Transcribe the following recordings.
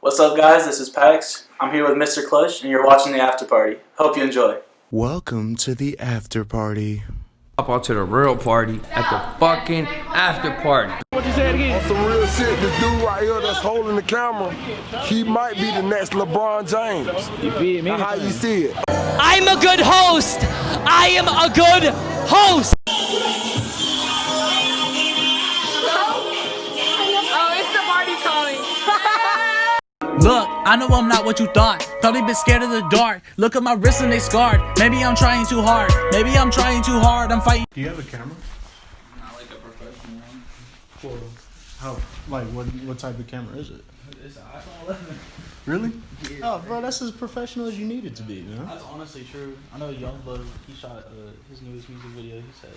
What's up, guys? This is Paxx. I'm here with Mr. Clutch, and you're watching the After Party. Hope you enjoy. Welcome to the After Party. Up on to the real party at the fucking after party. What you said again? On some real shit, this dude right here that's holding the camera, he might be the next LeBron James. You feel me? How you see it? I'm a good host. I am a good host. Oh, it's the party calling. Look, I know I'm not what you thought. Thought you'd been scared of the dark. Look at my wrists and they scarred. Maybe I'm trying too hard. Maybe I'm trying too hard. I'm fighting. Do you have a camera? Not like a professional one. Cool. How? Like what type of camera is it? It's an iPhone 11. Really? Oh, bro, that's as professional as you need it to be, man. That's honestly true. I know Youngblood, he shot his newest music video. He said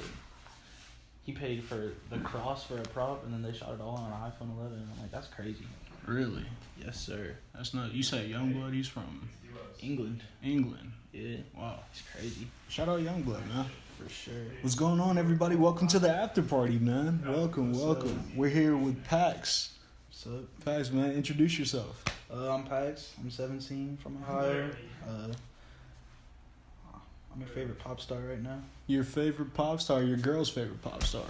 he paid for the cross for a prop, and then they shot it all on an iPhone 11. I'm like, that's crazy. Really? Yes, sir. That's not. You say Youngblood? He's from England. England. Yeah. Wow. It's crazy. Shout out Youngblood, man. For sure. What's going on, everybody? Welcome to the After Party, man. Welcome. We're here with Paxx. What's up? Paxx, man, introduce yourself. I'm Paxx. I'm 17 from Ohio. I'm your favorite pop star right now. Your favorite pop star, your girl's favorite pop star.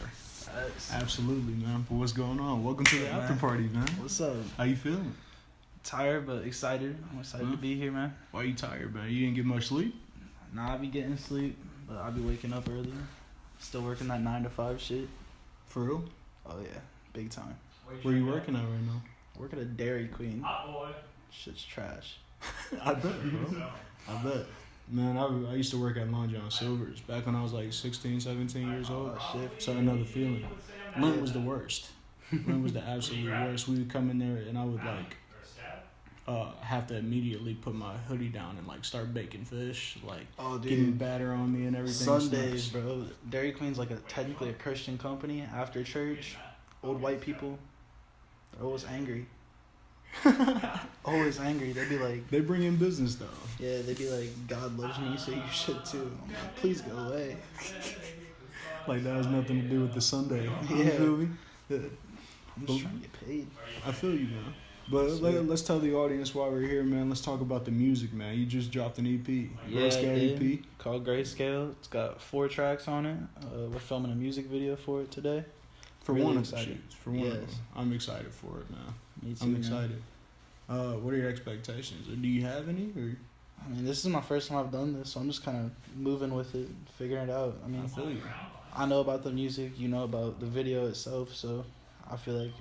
That's Absolutely, man. But what's going on? Welcome to the After Party, man. What's up? How you feeling? Tired but excited. I'm excited to be here, man. Why you tired, man? You didn't get much sleep? Nah, I be getting sleep, but I be waking up early. Still working that 9 to 5 shit. For real? Oh yeah, big time. Where you working at right now? I work at a Dairy Queen. Shit's trash. I bet, bro. I bet. Man, I used to work at Long John Silver's back when I was like 16, 17 years old. Oh shit. So another feeling. Lent was the worst. Lent was the absolute worst. We would come in there and I would like have to immediately put my hoodie down and like start baking fish, like getting batter on me and everything. Sundays, bro. Dairy Queen's like technically a Christian company. After church, old white people, they're always angry. Always angry. They'd be like, They bring in business though. yeah, they'd be like, God loves me, so you should too. I'm like, please go away. Like that has nothing to do with the Sunday. You Yeah. feel me? Yeah. I'm just trying to get paid. I feel you, man. But let's tell the audience why we're here, man. Let's talk about the music, man. You just dropped an EP. Yeah, Grayscale EP. Called Grayscale. It's got 4 tracks on it. We're filming a music video for it today. For Really one excited. of the shoots. For one of them. Yes. I'm excited for it, man. Me too, I'm man. excited. What are your expectations? Or do you have any? Or I mean, this is my first time I've done this, so I'm just kind of moving with it, figuring it out. I mean, I feel you. I know about the music, you know about the video itself, so I feel like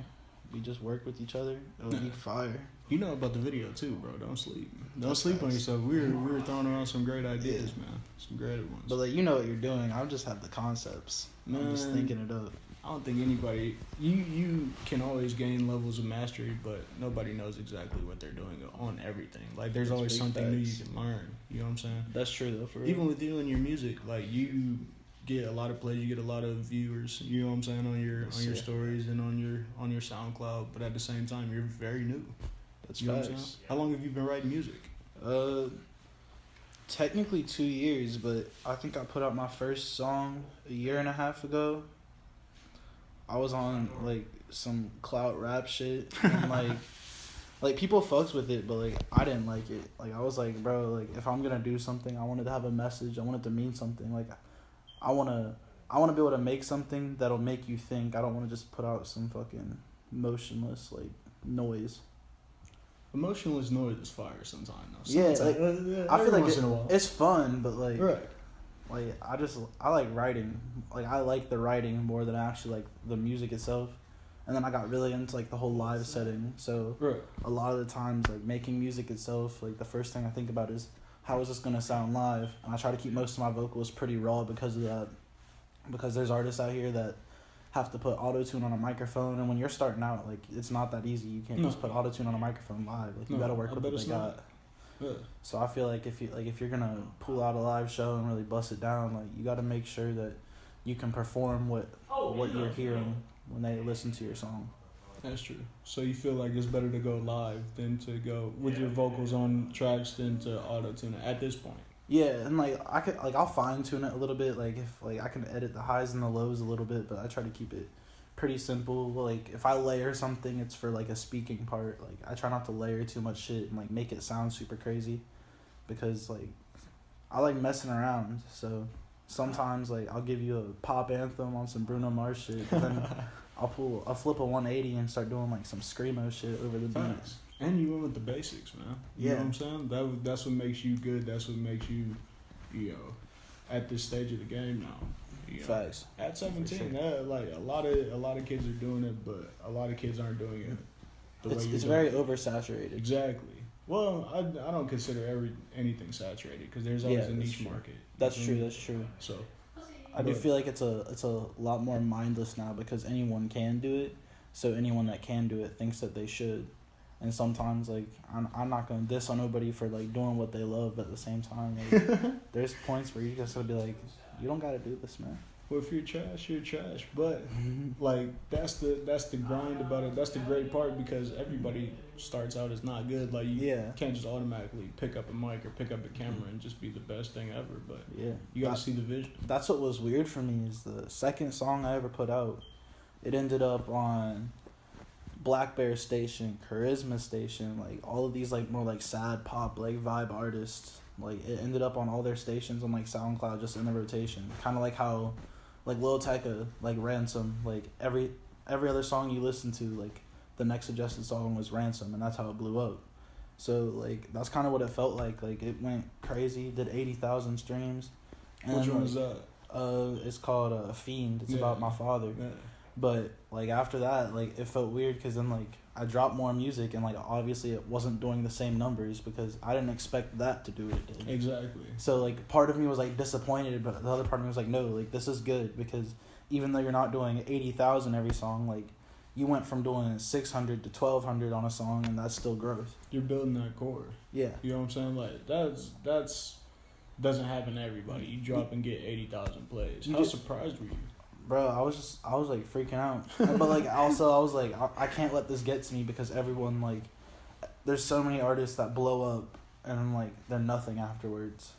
we just work with each other. It'll be fire. You know about the video too, bro. Don't sleep. Don't That's sleep on facts. yourself. We were throwing around some great ideas, man. Some great ones. But like, you know what you're doing. I just have the concepts. I'm just Man. thinking it up. I don't think anybody. You can always gain levels of mastery, but nobody knows exactly what they're doing on everything. Like there's That's always big something new you facts. can learn. You know what I'm saying? That's true though, for real. Even with you and your music, like you get a lot of plays, you get a lot of viewers. You know what I'm saying on your Yes, sir. stories and on your SoundCloud. But at the same time, you're very new. That's You know what I'm facts. saying? How long have you been writing music? Technically 2 years, but I think I put out my first song a year and a half ago. I was on like some clout rap shit and like people fucks with it, but like I didn't like it. Like I was like, bro, like if I'm gonna do something, I wanted to have a message. I want it to mean something. Like I wanna be able to make something that'll make you think. I don't want to just put out some fucking motionless like noise. Emotionless noise is fire sometimes. Though. Yeah, Sometimes, like, I feel like once in a while. it's fun, but like Right. like I like writing. Like I like the writing more than actually like the music itself. And then I got really into like the whole live setting. So Right. a lot of the times like making music itself, like the first thing I think about is how is this gonna sound live? And I try to keep most of my vocals pretty raw because of that. Because there's artists out here that have to put auto-tune on a microphone, and when you're starting out, like it's not that easy. You can't just put auto-tune on a microphone live. Like you gotta work with what they got. Yeah. So I feel like if you're gonna pull out a live show and really bust it down, like you got to make sure that you can perform what you're hearing when they listen to your song. That's true. So you feel like it's better to go live than to go with your vocals on tracks than to auto tune it at this point. Yeah, and like I'll fine tune it a little bit. Like if like I can edit the highs and the lows a little bit, but I try to keep it pretty simple. Like, if I layer something, it's for, like, a speaking part. Like, I try not to layer too much shit and, like, make it sound super crazy. Because, like, I like messing around. So, sometimes, like, I'll give you a pop anthem on some Bruno Mars shit. But then I'll flip a 180 and start doing, like, some screamo shit over the beats. And you went with the basics, man. You know what I'm saying? That's what makes you good. That's what makes you, you know, at this stage of the game now. You know, Facts. At 17, like a lot of kids are doing it, but a lot of kids aren't doing it the way you're It's doing very it. Oversaturated. Exactly. Well, I don't consider anything saturated because there's always a niche market. That's true. So I do feel like it's a lot more mindless now because anyone can do it. So anyone that can do it thinks that they should. And sometimes, like, I'm not going to diss on nobody for, like, doing what they love, but at the same time, like, there's points where you just got to be like, you don't got to do this, man. Well, if you're trash, you're trash. But, like, that's the grind about it. That's the great part because everybody starts out as not good. Like, you can't just automatically pick up a mic or pick up a camera and just be the best thing ever. But you got to see the vision. That's what was weird for me is the second song I ever put out, it ended up on Black Bear Station, Charisma Station, like all of these like more like sad pop like vibe artists. Like it ended up on all their stations on like SoundCloud just in the rotation. Kind of like how like Lil Tecca, like Ransom, like every other song you listen to, like the next suggested song was Ransom, and that's how it blew up. So like that's kind of what it felt like. Like it went crazy, did 80,000 streams. And which one was that? It's called Fiend. It's about my father. Yeah. But, like, after that, like, it felt weird because then, like, I dropped more music and, like, obviously it wasn't doing the same numbers because I didn't expect that to do what it did. Exactly. So, like, part of me was, like, disappointed, but the other part of me was like, no, like, this is good because even though you're not doing 80,000 every song, like, you went from doing 600 to 1,200 on a song and that's still growth. You're building that core. Yeah. You know what I'm saying? Like, that's doesn't happen to everybody. You drop and get 80,000 plays. How surprised were you? Bro, I was like freaking out. But like also I was like I can't let this get to me because everyone like there's so many artists that blow up and like they're nothing afterwards.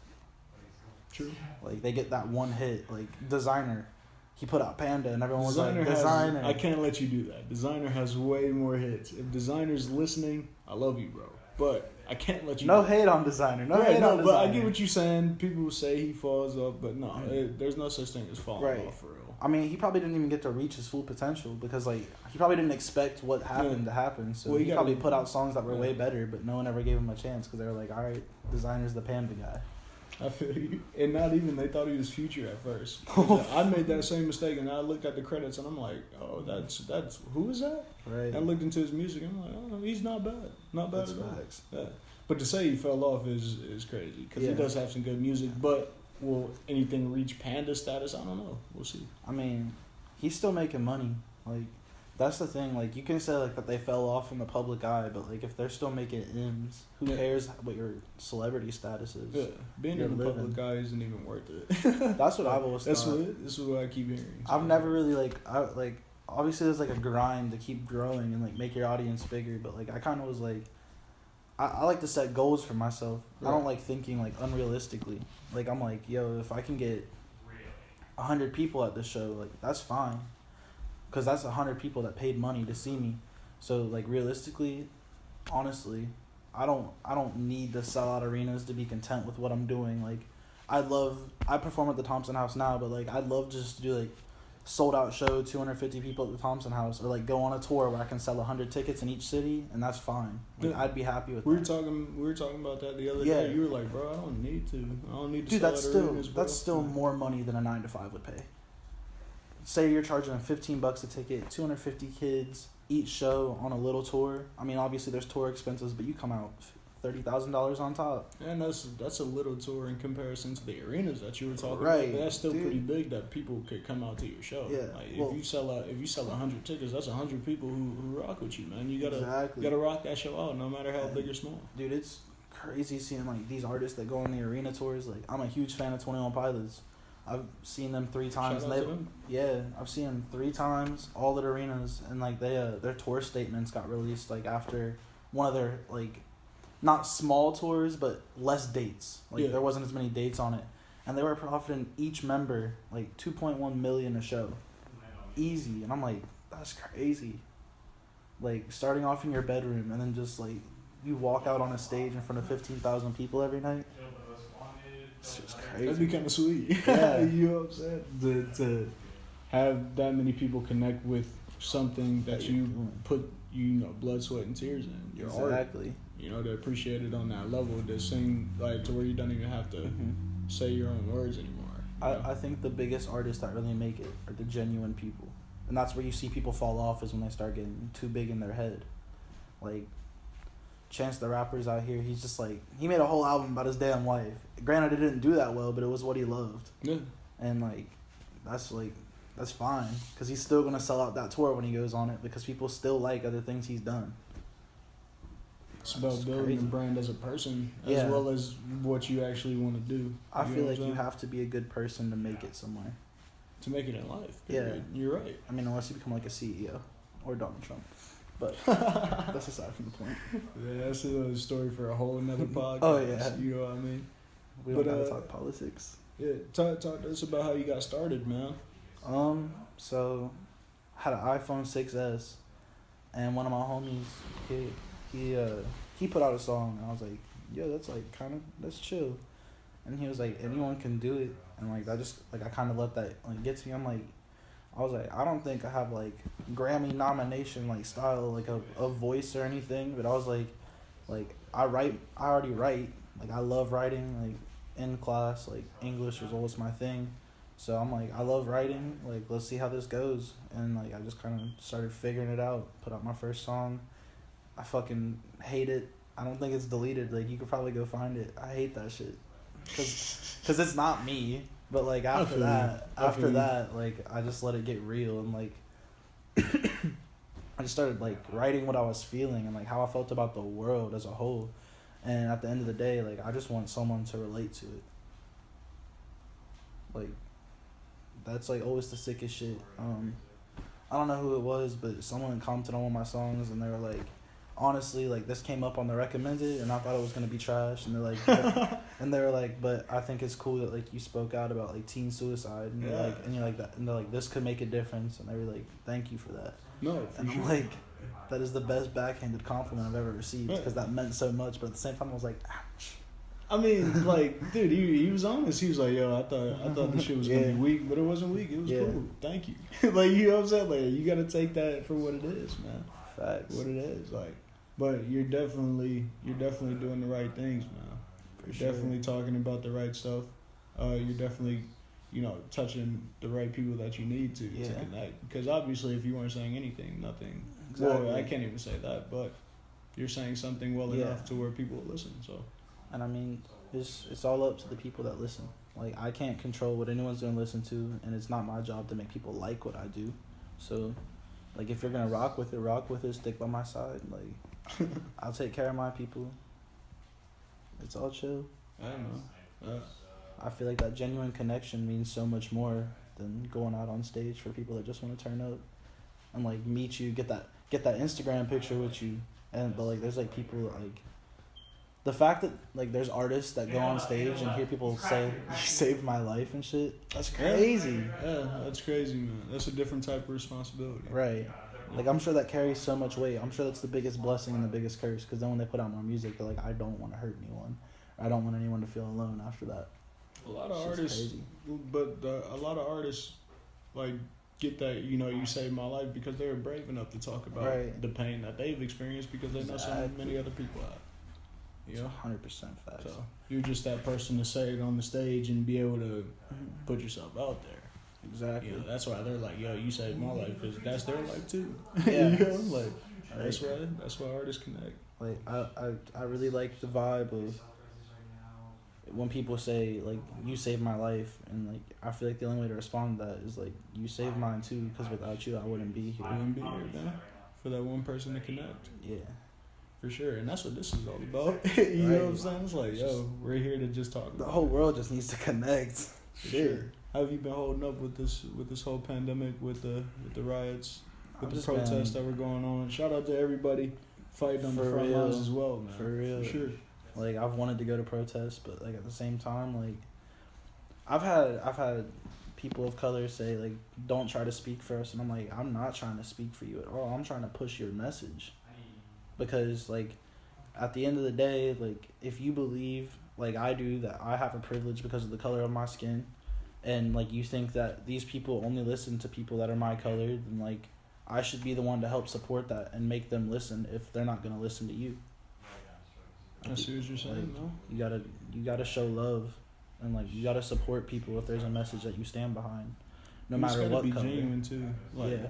True. Like they get that one hit, like Designer. He put out Panda and everyone was like Designer. I can't let you do that. Designer has way more hits. If Designer's listening, I love you, bro. But I can't let you. No hate on Designer. No hate on Designer. But I get what you're saying. People say he falls off, but no, there's no such thing as falling off for real. I mean, he probably didn't even get to reach his full potential because, like, he probably didn't expect what happened to happen. So he probably put out songs that were way better, but no one ever gave him a chance because they were like, all right, Designer's the Panda guy. I feel you. And not even, they thought he was Future at first. I made that same mistake, and I looked at the credits, and I'm like, oh, that's who is that? Right. And I looked into his music, and I'm like, oh, he's not bad. Not bad at all. Facts. Yeah. But to say he fell off is crazy because he does have some good music, but will anything reach Panda status? I don't know. We'll see. I mean, he's still making money. Like, that's the thing. Like, you can say, like, that they fell off in the public eye, but, like, if they're still making M's, who cares what your celebrity status is? Yeah. Being in the public eye isn't even worth it. That's what I've always thought. That's what I keep hearing. So. I've never really, obviously there's, like, a grind to keep growing and, like, make your audience bigger, but, like, I kind of was, like, I like to set goals for myself. Right. I don't like thinking, like, unrealistically. Like, I'm like, yo, if I can get 100 people at this show, like, that's fine. Because that's 100 people that paid money to see me. So, like, realistically, honestly, I don't need to sell out arenas to be content with what I'm doing. Like, I perform at the Thompson House now, but, like, I'd love just to do, like, sold out show, 250 people at the Thompson House, or like go on a tour where I can sell 100 tickets in each city, and that's fine. Like, I'd be happy with that. We were talking about that the other day. You were like, bro, I don't need to. Dude, that's still more money than a 9-to-5 would pay. Say you're charging them $15 a ticket, 250 kids each show on a little tour. I mean, obviously there's tour expenses, but you come out $30,000 on top. And that's a little tour in comparison to the arenas that you were talking about. But that's still pretty big that people could come out to your show. Yeah. Like if you sell 100 tickets, that's 100 people who rock with you, man. You gotta rock that show out, no matter how big or small. Dude, it's crazy seeing like these artists that go on the arena tours. Like, I'm a huge fan of 21 Pilots. I've seen them 3 times. I've seen them 3 times, all at arenas, and like their tour statements got released like after one of their like. Not small tours, but less dates. Like, there wasn't as many dates on it. And they were profiting each member, like, $2.1 million a show. Easy. And I'm like, That's crazy. Like, starting off in your bedroom and then just, like, you walk out on a stage in front of 15,000 people every night. It's just crazy. That'd be kind of sweet. Yeah. You know what I'm saying? To have that many people connect with something that you put, blood, sweat, and tears in. Your art. Exactly. To appreciate it on that level, to sing, like, to where you don't even have to say your own words anymore. I think the biggest artists that really make it are the genuine people. And that's where you see people fall off, is when they start getting too big in their head. Like, Chance the Rapper's out here, he's just like, he made a whole album about his damn life. Granted, it didn't do that well, but it was what he loved. Yeah. And, like, that's fine. Because he's still going to sell out that tour when he goes on it, because people still like other things he's done. It's about building a brand as a person, as Yeah. well as what you actually want to do. I feel like you have to be a good person to make it somewhere. To make it in life. Yeah. You're right. I mean, unless you become like a CEO or Donald Trump. But that's aside from the point. Yeah, that's another story for a whole another podcast. Oh, yeah. You know what I mean? We don't gotta talk politics. Yeah, talk to us about how you got started, man. So I had an iPhone 6S, and one of my homies, he put out a song, and I was like, yeah, that's like that's chill. And he was like, anyone can do it. And like, I just, like, I kind of let that, like, get to me. I was like, I don't think I have, like, Grammy nomination, like, style, like, a voice or anything. But I was like, I already write. Like, I love writing, like, in class, like, English was always my thing. So I'm like, I love writing. Like, let's see how this goes. And, like, I just kind of started figuring it out. Put out my first song. I fucking hate it. I don't think it's deleted. Like, you could probably go find it. I hate that shit. Cause it's not me, but like after that, like, I just let it get real, and like I just started like writing what I was feeling and like how I felt about the world as a whole, and at the end of the day, like, I just want someone to relate to it. Like, that's like always the sickest shit. I don't know who it was, but someone commented on one of my songs, and they were like, honestly, like, this came up on the recommended, and I thought it was gonna be trash, and they were like, but I think it's cool that, like, you spoke out about, like, teen suicide, and you're like that, and they're like, this could make a difference, and they were like, thank you for that. No, and I'm like, that is the best backhanded compliment I've ever received, because that meant so much, but at the same time I was like, ouch. I mean, like, dude, he was honest. He was like, yo, I thought this shit was gonna be weak, but it wasn't weak. It was cool. Thank you. Like, you know what I'm saying? Like, you gotta take that for what it is, man. Facts. What it is, like. But you're definitely doing the right things, man. You're definitely talking about the right stuff. You're definitely, touching the right people that you need to connect. Because obviously, if you weren't saying anything, nothing. Exactly. Well, I can't even say that, but you're saying something well enough to where people will listen. So. And I mean, it's all up to the people that listen. Like, I can't control what anyone's gonna listen to, and it's not my job to make people like what I do. So, like, if you're gonna rock with it, stick by my side. Like, I'll take care of my people. It's all chill. I don't know. I feel like that genuine connection means so much more than going out on stage for people that just want to turn up and like meet you, get that Instagram picture with you. But like, there's like people like, the fact that like there's artists that go on stage and hear people say, "You saved my life" and shit. That's crazy. Yeah, that's crazy, man. That's a different type of responsibility. Right. Like, I'm sure that carries so much weight. I'm sure that's the biggest blessing and the biggest curse, because then when they put out more music, they're like, I don't want to hurt anyone. I don't want anyone to feel alone after that. A lot of artists, but a lot of artists, like, get that, you saved my life because they were brave enough to talk about the pain that they've experienced because they know so many other people have. 100% facts. So you're just that person to say it on the stage and be able to put yourself out there. Exactly. That's why they're like, yo, you saved my life, because that's their life too. Yeah. Like, that's why artists connect. Like, I really like the vibe of when people say, like, you saved my life, and like, I feel like the only way to respond to that is like, you saved mine too, because without you I wouldn't be here. I wouldn't be here, man. For that one person to connect. Yeah. For sure, and that's what this is all about. You know what I'm saying? It's like, yo, we're here to just talk. The whole world just needs to connect. Sure. How have you been holding up with this whole pandemic, with the riots, with the protests that were going on? Shout out to everybody fighting on the front lines as well, man. For real. For sure. Like, I've wanted to go to protests, but like at the same time, like, I've had people of color say like, don't try to speak for us, and I'm like, I'm not trying to speak for you at all. I'm trying to push your message, because like, at the end of the day, like, if you believe like I do that I have a privilege because of the color of my skin, and like you think that these people only listen to people that are my color, then like I should be the one to help support that and make them listen if they're not gonna listen to you. I see what you're saying, like, you gotta show love, and like you gotta support people if there's a message that you stand behind, no matter what color. Be genuine too. Like, yeah.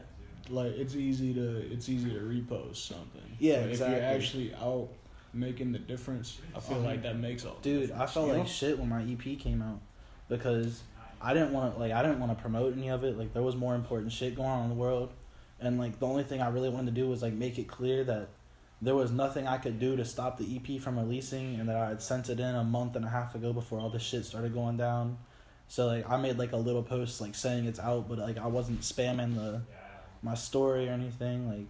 Like it's easy to repost something. Yeah, but exactly. If you're actually out making the difference, I feel like that makes all. Dude, I felt like shit when my EP came out, because I didn't want to promote any of it. Like, there was more important shit going on in the world, and like the only thing I really wanted to do was like make it clear that there was nothing I could do to stop the EP from releasing, and that I had sent it in a month and a half ago before all this shit started going down. So like I made like a little post like saying it's out, but like I wasn't spamming my story or anything. Like,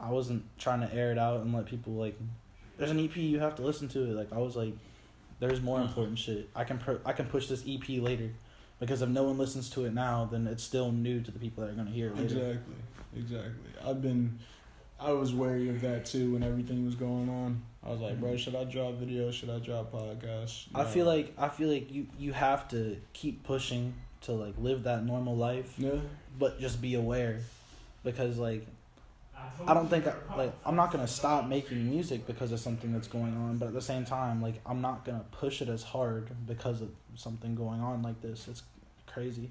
I wasn't trying to air it out and let people like, there's an EP, you have to listen to it. Like, I was like, there's more important shit. I can push this EP later, because if no one listens to it now, then it's still new to the people that are gonna hear it later. Exactly. I was wary of that too when everything was going on. I was like, bro, should I drop videos? Should I drop podcasts? No. I feel like you have to keep pushing to like live that normal life. Yeah. But just be aware, because like, I don't think I'm not gonna stop making music because of something that's going on, but at the same time, like, I'm not gonna push it as hard because of something going on like this. It's crazy.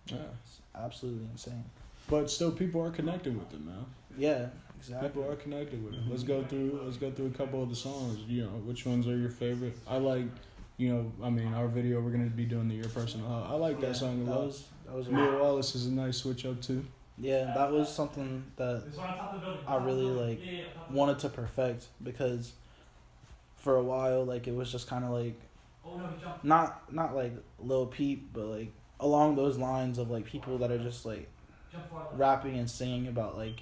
Yeah, it's absolutely insane. But still, people are connected with it, man. Yeah, exactly. People are connected with it. Let's go through a couple of the songs. You know, which ones are your favorite? I like, our video, we're gonna be doing the Your Personal. I like that song a lot. That was Mia Wallace is a nice switch up too. Yeah, that was something that I really like wanted to perfect, because for a while, like, it was just kind of like not like Lil Peep, but like along those lines of like people that are just like rapping and singing about like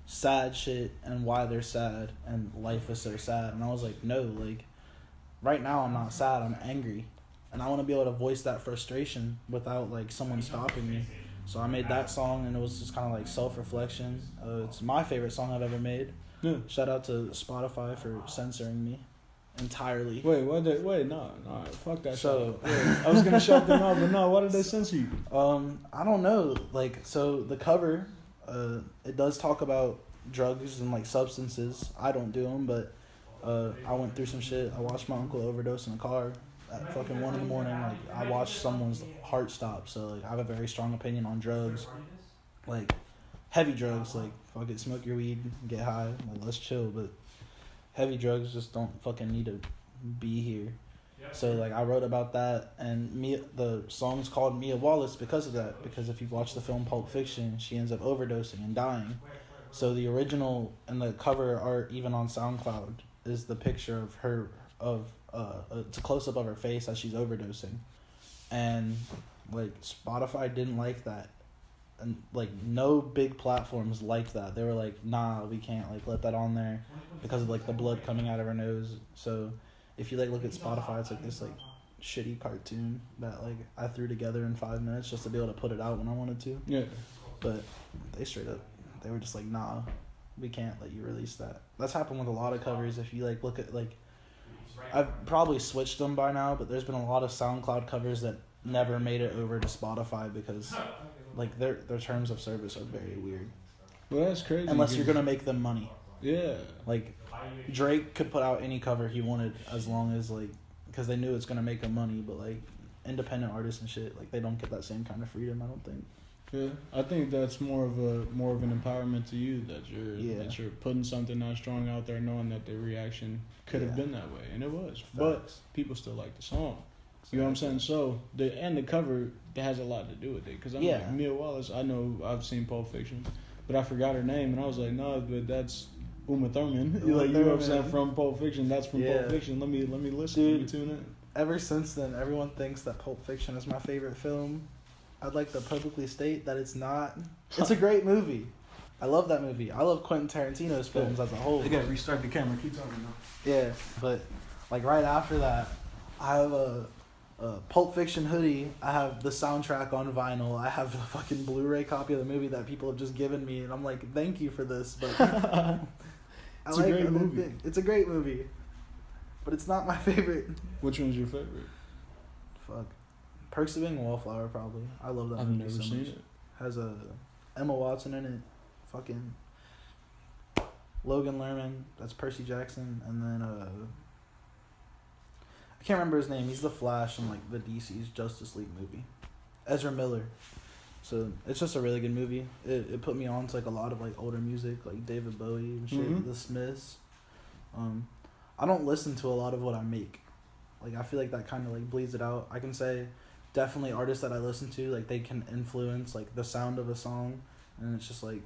sad shit and why they're sad and life is so sad. And I was like, no, like, right now I'm not sad, I'm angry, and I want to be able to voice that frustration without like someone stopping me. So I made that song, and it was just kind of like self-reflection. It's my favorite song I've ever made. Yeah. Shout out to Spotify for censoring me entirely. Wait, no, fuck that. So I was gonna shout them out, but no, why did they censor you? I don't know. Like, so the cover, it does talk about drugs and like substances. I don't do them, but I went through some shit. I watched my uncle overdose in a car at fucking 1 a.m. Like, I watched someone's heart stop. So like, I have a very strong opinion on drugs, like heavy drugs. Like, fuck it, smoke your weed, get high, like, let's chill. But heavy drugs just don't fucking need to be here. So like, I wrote about that, and the song's called Mia Wallace because of that. Because if you've watched the film Pulp Fiction, she ends up overdosing and dying. So the original and the cover art, even on SoundCloud, is the picture of her it's a close-up of her face as she's overdosing. And like, Spotify didn't like that, and like no big platforms liked that. They were like, nah, we can't like let that on there because of like the blood coming out of her nose. So if you like look at Spotify, it's like this like shitty cartoon that like I threw together in 5 minutes just to be able to put it out when I wanted to. Yeah. But they were just like, nah, we can't let you release that. That's happened with a lot of covers. If you like look at like, I've probably switched them by now, but there's been a lot of SoundCloud covers that never made it over to Spotify because like their terms of service are very weird. Well, that's crazy. Unless you're gonna make them money. Yeah. Like, Drake could put out any cover he wanted as long as like, because they knew it's gonna make him money. But like, independent artists and shit, like, they don't get that same kind of freedom, I don't think. Yeah, I think that's more of an empowerment to you that you're putting something that strong out there, knowing that the reaction could have been that way, and it was. Facts. But people still like the song. Exactly. You know what I'm saying? So the cover has a lot to do with it, because I'm like, Mia Wallace. I know I've seen Pulp Fiction, but I forgot her name, and I was like, no, but that's Uma Thurman. You know what I'm saying, from Pulp Fiction. That's from Pulp Fiction. Let me listen. Dude, let me tune in. Ever since then, everyone thinks that Pulp Fiction is my favorite film. I'd like to publicly state that it's not. It's a great movie. I love that movie. I love Quentin Tarantino's films as a whole. They gotta restart the camera. Keep talking now. Yeah, but like right after that, I have Pulp Fiction hoodie. I have the soundtrack on vinyl. I have the fucking Blu-ray copy of the movie that people have just given me, and I'm like, thank you for this, but It's a great movie. It's a great movie, but it's not my favorite. Which one's your favorite? Fuck, Perks of Being a Wallflower, probably. I love that I've movie never so seen much. it. Has Emma Watson in it. Fucking Logan Lerman. That's Percy Jackson, and then I can't remember his name. He's the Flash in like the DC's Justice League movie. Ezra Miller. So it's just a really good movie. It put me on to like a lot of like older music, like David Bowie and shit, Mhm. The Smiths. I don't listen to a lot of what I make. Like I feel like that kind of like bleeds it out. I can say definitely artists that I listen to, like they can influence like the sound of a song, and it's just like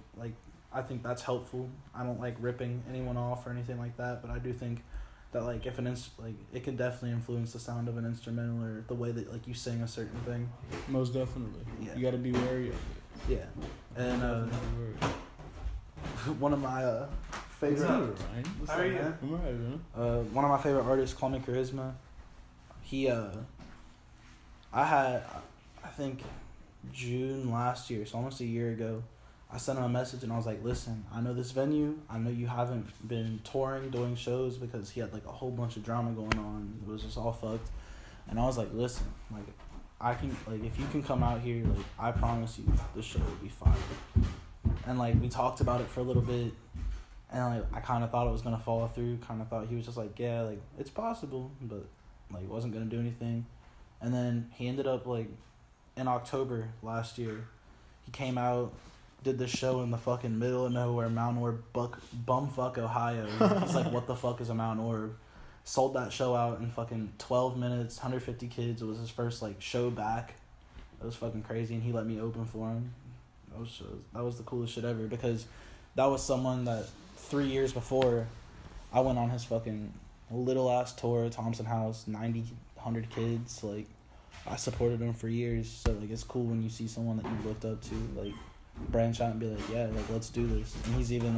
I think that's helpful. I don't like ripping anyone off or anything like that, but I do think that like if it can definitely influence the sound of an instrumental or the way that like you sing a certain thing. Most definitely. Yeah. You got to be wary of it. Yeah, and one of my favorite. How are you? I'm alright, man. One of my favorite artists, Call Me Charisma. He I think June last year, so almost a year ago, I sent him a message and I was like, listen, I know this venue. I know you haven't been touring, doing shows, because he had like a whole bunch of drama going on. It was just all fucked. And I was like, listen, like I can, like if you can come out here, like I promise you the show will be fire. And like we talked about it for a little bit, and like I kind of thought it was gonna fall through. Kind of thought he was just like, yeah, like it's possible, but like wasn't gonna do anything. And then he ended up like in October last year, he came out, did this show in the fucking middle of nowhere, Mount Orb, bumfuck Ohio. He's like, what the fuck is a Mount Orb? Sold that show out in fucking 12 minutes, 150 kids. It was his first like show back. It was fucking crazy, and he let me open for him. That was the coolest shit ever, because that was someone that 3 years before I went on his fucking little ass tour, Thompson House, 90, 100 kids. Like I supported him for years, so like it's cool when you see someone that you looked up to like branch out and be like, yeah, like let's do this. And he's even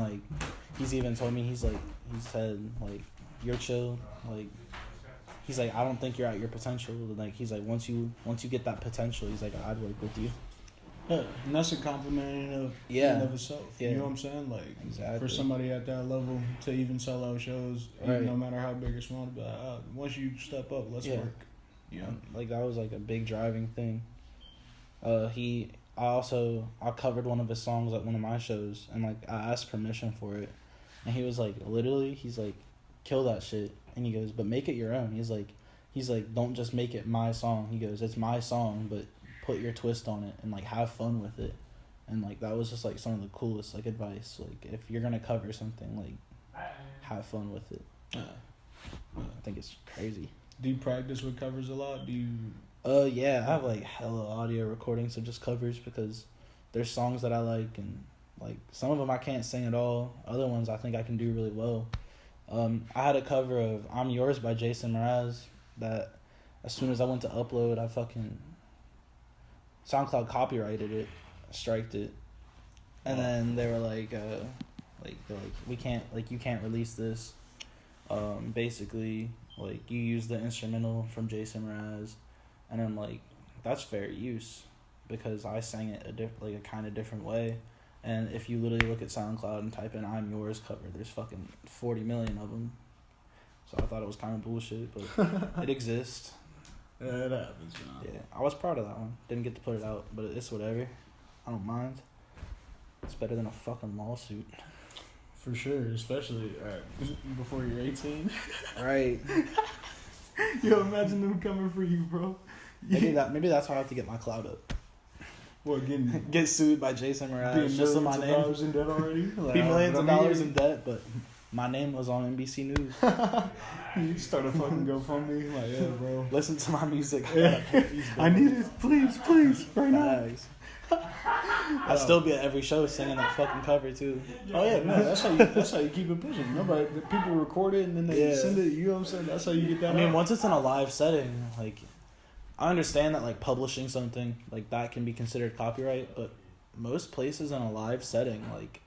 told me, he said like, you're chill, like he's like, I don't think you're at your potential. Like he's like, once you get that potential, he's like, I'd work with you. Yeah, and that's a compliment in of itself. Yeah. You know what I'm saying? Like, exactly. For somebody at that level to even sell out shows, Right. no matter how big or small, to be like, once you step up, let's work. You know? Like that was like a big driving thing. I covered one of his songs at one of my shows, and like I asked permission for it, and he was like, literally, he's like, kill that shit. And he goes, but make it your own. He's like, don't just make it my song. He goes, it's my song, but put your twist on it and like have fun with it. And like that was just like some of the coolest like advice. Like if you're gonna cover something, like have fun with it. I think it's crazy. Do you practice with covers a lot? Do you? Yeah, I have like hella audio recordings of just covers, because there's songs that I like, and like some of them I can't sing at all. Other ones I think I can do really well. I had a cover of I'm Yours by Jason Mraz that as soon as I went to upload, I fucking SoundCloud copyrighted it, striked it, and then they were like, we can't, like, you can't release this. Basically, like, you use the instrumental from Jason Mraz, and I'm like, that's fair use, because I sang it a kind of different way. And if you literally look at SoundCloud and type in I'm Yours cover, there's fucking 40 million of them. So I thought it was kind of bullshit, but it exists. Yeah, it happens, man. Yeah, I was proud of that one. Didn't get to put it out, but it's whatever. I don't mind. It's better than a fucking lawsuit. For sure, especially before you're 18. Right. Yo, imagine them coming for you, bro. Maybe that's how I have to get my clout up. What, get sued by Jason Mraz? Being Just so my millions of name dollars in debt already? Like, be millions of dollars in debt, but my name was on NBC News. You start a fucking GoFundMe, like, yeah, bro. Listen to my music. Yeah. I need it, please, right now. I'd still be at every show singing that fucking cover too. Oh yeah, no, that's how you keep it pushing. Nobody, the people record it and then they send it. You know what I'm saying? That's how you get that. I mean, out. once it's in a live setting, like, I understand that like publishing something like that can be considered copyright, but most places in a live setting, like,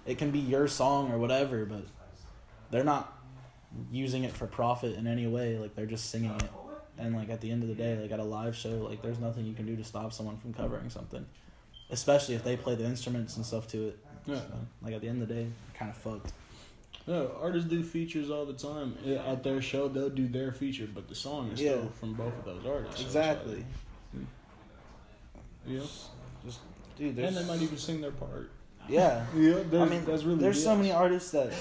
it can be your song or whatever, but they're not using it for profit in any way. Like, they're just singing it. And like at the end of the day, like at a live show, like there's nothing you can do to stop someone from covering something, especially if they play the instruments and stuff to it. Yeah. So, like at the end of the day, kind of fucked. Yeah, artists do features all the time. At their show, they'll do their feature, but the song is still from both of those artists. Exactly. Yeah. Just, dude, there's... And they might even sing their part. Yeah. Yeah, I mean, that's really there's BS. so many artists that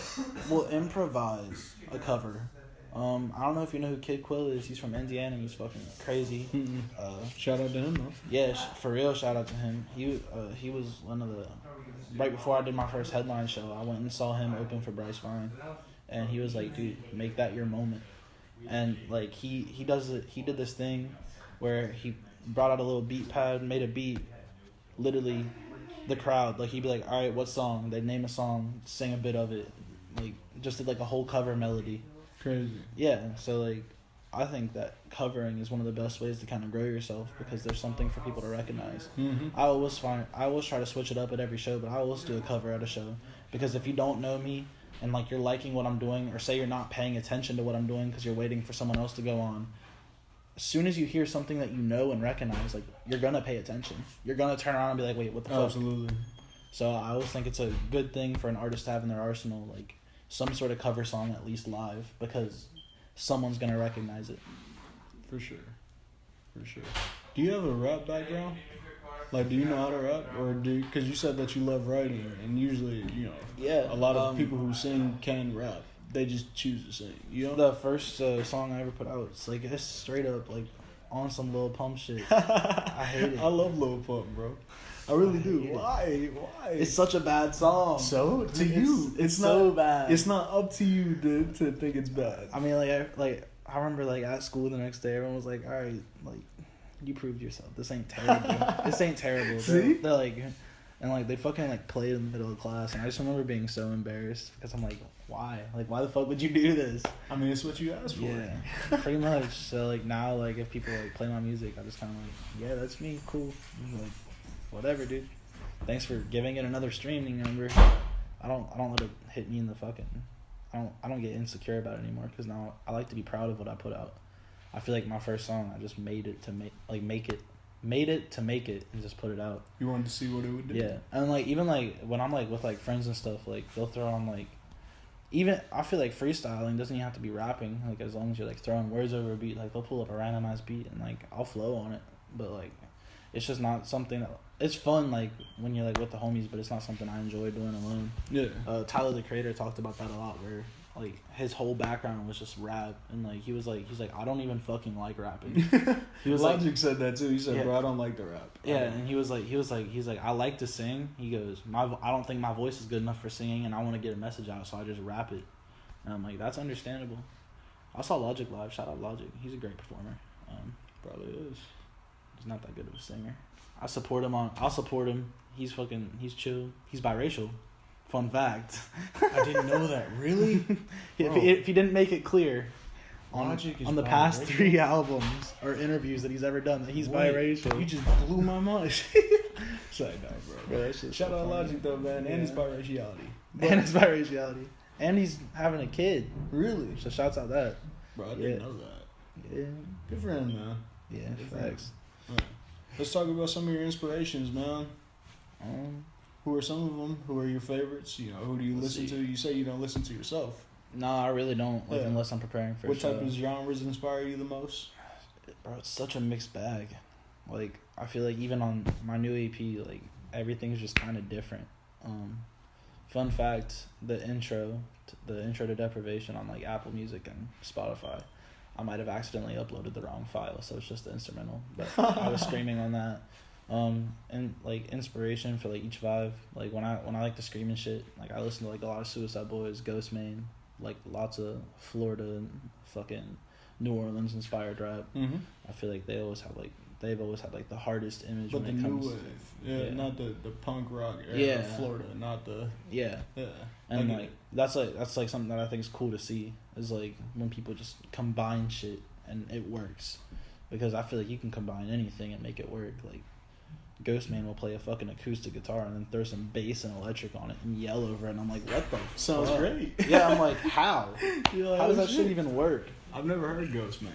will improvise a cover. I don't know if you know who Kid Quill is. He's from Indiana. He's fucking crazy. Shout out to him, though. Yeah, for real, shout out to him. He was one of the... Right before I did my first headline show, I went and saw him open for Bryce Vine. And he was like, dude, make that your moment. And, like, he did this thing where he brought out a little beat pad, made a beat, literally the crowd. Like, he'd be like, all right, what song? They'd name a song, sing a bit of it. Like, just did, like, a whole cover melody. Crazy. Yeah, so, like, I think that covering is one of the best ways to kind of grow yourself because there's something for people to recognize. Mm-hmm. I always try to switch it up at every show, but I always do a cover at a show because if you don't know me and like you're liking what I'm doing, or say you're not paying attention to what I'm doing because you're waiting for someone else to go on, as soon as you hear something that you know and recognize, like you're gonna pay attention. You're gonna turn around and be like, wait, what the fuck? Absolutely. So I always think it's a good thing for an artist to have in their arsenal, like some sort of cover song at least live, because someone's gonna recognize it. For sure. Do you have a rap background? Like, do you know how to rap, or because you said that you love writing, and usually, you know, a lot of people who sing can rap. They just choose to sing. You know, the first song I ever put out, it's straight up like on some Lil Pump shit. I hate it. I love Lil Pump, bro. I really do. Why? It's such a bad song. So to you, it's so not bad. It's not up to you to think it's bad. I mean, I remember like at school the next day, everyone was like, "All right, like you proved yourself. This ain't terrible. This ain't terrible." See? They're like, and like they fucking like played in the middle of class, and I just remember being so embarrassed because I'm like, why? Like, why the fuck would you do this? I mean, it's what you asked for. Yeah, pretty much. So like now, like if people like play my music, I just kind of like, yeah, that's me, cool. Like, whatever, dude. Thanks for giving it another streaming number. I don't let it hit me in the fucking. I don't get insecure about it anymore because now I like to be proud of what I put out. I feel like my first song, I just made it to make it and just put it out. You wanted to see what it would do. Yeah, and like even like when I'm like with like friends and stuff, like they'll throw on like, even I feel like freestyling doesn't even have to be rapping. Like as long as you're like throwing words over a beat, like they'll pull up a randomized beat and like I'll flow on it. But like, it's just not something that it's fun like when you're like with the homies, but it's not something I enjoy doing alone. Yeah. Tyler the Creator talked about that a lot, where like his whole background was just rap, and like he's like I don't even fucking like rapping. He was Logic said that too. He said, yeah. "Bro, I don't like to rap." Yeah, and he's like I like to sing. He goes, I don't think my voice is good enough for singing, and I want to get a message out, so I just rap it. And I'm like, that's understandable. I saw Logic live. Shout out Logic. He's a great performer. Probably is. He's not that good of a singer. I'll support him. He's chill. He's biracial. Fun fact. I didn't know that. Really? If he didn't make it clear on Logic is the past biracial? 3 albums or interviews that he's ever done that he's biracial. You just blew my mind. Sorry, no, bro. Shout out Logic though, man, and his biraciality. And his biraciality. And he's having a kid. Really? So shouts out that. Bro, I didn't know that. Yeah. Good for him, man. Yeah, Good for facts. him. Right. Let's talk about some of your inspirations, man. Who are some of them? Who are your favorites? You know, who do you listen to? You say you don't listen to yourself. No, I really don't. Like, unless I'm preparing for. What type of genres inspire you the most? Bro, it's such a mixed bag. Like, I feel like even on my new EP, like everything's just kind of different. Fun fact: the intro to Deprivation on like Apple Music and Spotify, I might have accidentally uploaded the wrong file, so it's just the instrumental. But I was streaming on that. And like inspiration for like each vibe. Like when I like to scream and shit, like I listen to like a lot of Suicide Boys, Ghost Main, like lots of Florida and fucking New Orleans inspired rap. Mm-hmm. I feel like they've always had like the hardest image But when the it new comes. wave, yeah, not the punk rock era Yeah. of Florida, not the Yeah. And like that's like something that I think is cool to see, is like when people just combine shit and it works, because I feel like you can combine anything and make it work. Like Ghostman will play a fucking acoustic guitar and then throw some bass and electric on it and yell over it. And I'm like, what the Sounds fuck? great. Yeah, I'm like, how? You're like, How does oh, that shit even work? I've never heard Ghostman.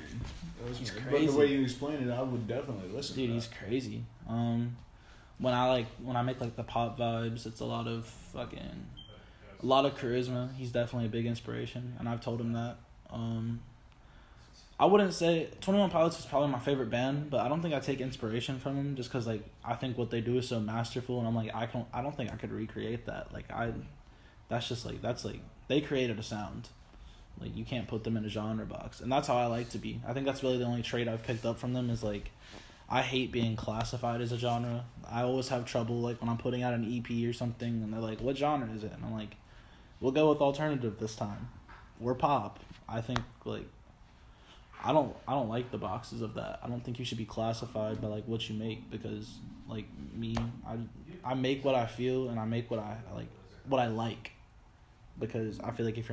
He's But crazy. the way you explain it, I would definitely listen. Dude, to he's that. crazy. When I make like the pop vibes, it's a lot of charisma. He's definitely a big inspiration, and I've told him that. I wouldn't say 21 Pilots is probably my favorite band, but I don't think I take inspiration from them just because like I think what they do is so masterful, and I'm like I don't think I could recreate that. Like that's they created a sound. Like you can't put them in a genre box, and that's how I like to be. I think that's really the only trait I've picked up from them is like I hate being classified as a genre. I always have trouble like when I'm putting out an EP or something, and they're like, "What genre is it?" And I'm like, "We'll go with alternative this time. We're pop." I think like I don't like the boxes of that. I don't think you should be classified by like what you make because like me, I make what I feel and I make what I like. Because I feel like if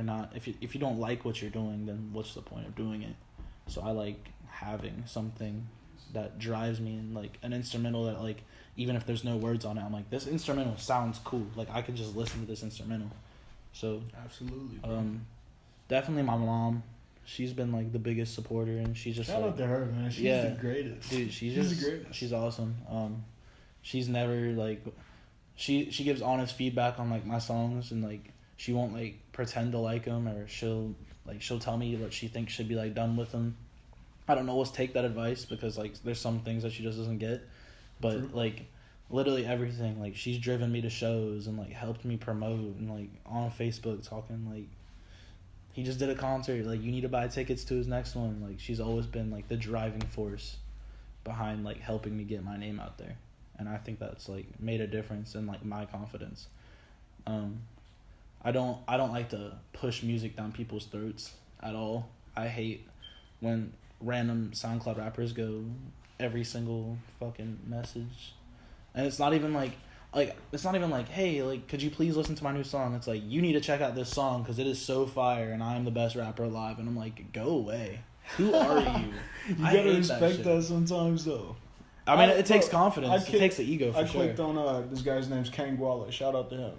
you don't like what you're doing, then what's the point of doing it? So I like having something that drives me, and like an instrumental that like even if there's no words on it, I'm like, this instrumental sounds cool. Like I could just listen to this instrumental. So Absolutely. definitely my mom. She's been like the biggest supporter, and she's just Shout like, out to her, man. She's yeah, the greatest. dude. She's the greatest. She's awesome. She's never like, she gives honest feedback on like my songs, and like she won't like pretend to like them, or she'll tell me what she thinks should be like done with them. I don't always take that advice because like there's some things that she just doesn't get, but True. like literally everything, like she's driven me to shows and like helped me promote, and like on Facebook talking like he just did a concert, like you need to buy tickets to his next one. Like she's always been like the driving force behind like helping me get my name out there, and I think that's like made a difference in like my confidence. I don't like to push music down people's throats at all. I hate when random SoundCloud rappers go every single fucking message, and it's not even like hey, like could you please listen to my new song? It's like you need to check out this song because it is so fire and I'm the best rapper alive. And I'm like, go away. Who are you? You I gotta hate respect shit. that sometimes though. I mean, it takes confidence. I It takes the ego for I sure. clicked on this guy's name's Kang Wallace. Shout out to him.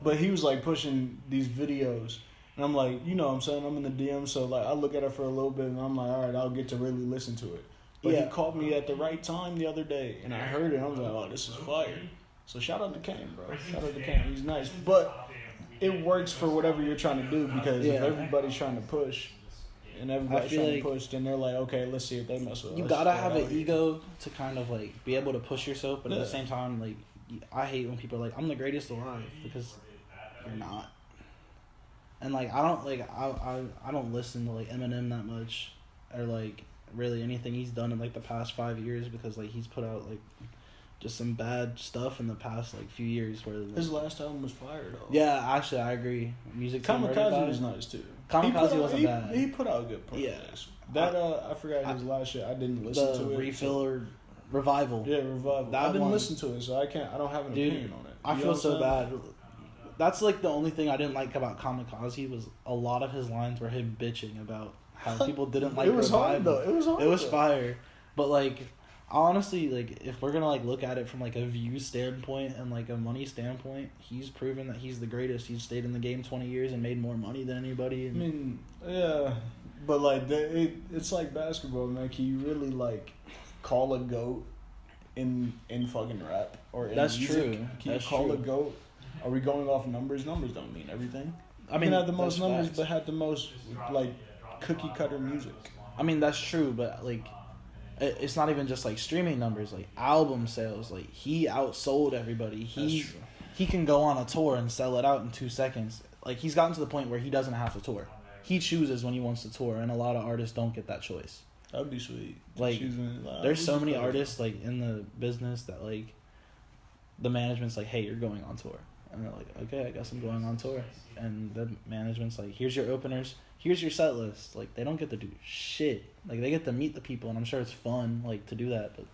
But he was like pushing these videos, and I'm like, you know what I'm saying? I'm in the DM, so like I look at it for a little bit, and I'm like, all right, I'll get to really listen to it. But Yeah. he caught me at the right time the other day, and I heard it, and I was like, oh, this is fire. So shout out to Kang, bro. Shout out to Kang. He's nice. But it works for whatever you're trying to do, because if Yeah. everybody's trying to push, and everybody's feel trying like to push, then they're like, okay, let's see if they mess with us. You gotta Let's have go an out here. ego to kind of like be able to push yourself, but at the Yeah. same time, like I hate when people are like, I'm the greatest alive, because you're not. And like I don't listen to like Eminem that much, or like really anything he's done in like the past 5 years, because like he's put out like just some bad stuff in the past like few years where like, His last album was fire though. yeah, actually I agree. Music to Murder Kamikaze Body. was nice too. Kamikaze wasn't he, bad. He put out good projects. Yeah. That I forgot his last shit. I didn't listen The to it. Refill or Revival. Yeah, Revival. That I didn't one- listen to it, so I don't have an Dude, opinion on it. I You know feel what so I'm bad. That's like the only thing I didn't like about Kamikaze was a lot of his lines were him bitching about how people didn't like It was hard Revival. though. It was hard. It was though. fire. But like honestly, like if we're gonna like look at it from like a view standpoint and like a money standpoint, he's proven that he's the greatest. He's stayed in the game 20 years and made more money than anybody. I And mean, yeah, but like it's like basketball, man. Can you really like call a GOAT in fucking rap or in That's music? true. Can That's you call a true. GOAT? Are we going off numbers? Numbers don't mean everything. I mean, you can have the most that's numbers, facts. but have the most like cookie cutter music. I mean, that's true, but like it's not even just like streaming numbers, like album sales. Like he outsold everybody. That's true. He can go on a tour and sell it out in 2 seconds. Like he's gotten to the point where he doesn't have to tour. He chooses when he wants to tour, and a lot of artists don't get that choice. That'd be sweet. Like, there's so many artists. artists like in the business that like the management's like, hey, you're going on tour, and they're like, okay, I guess I'm going on tour, and the management's like, here's your openers, here's your set list. Like they don't get to do shit. Like they get to meet the people, and I'm sure it's fun like to do that. But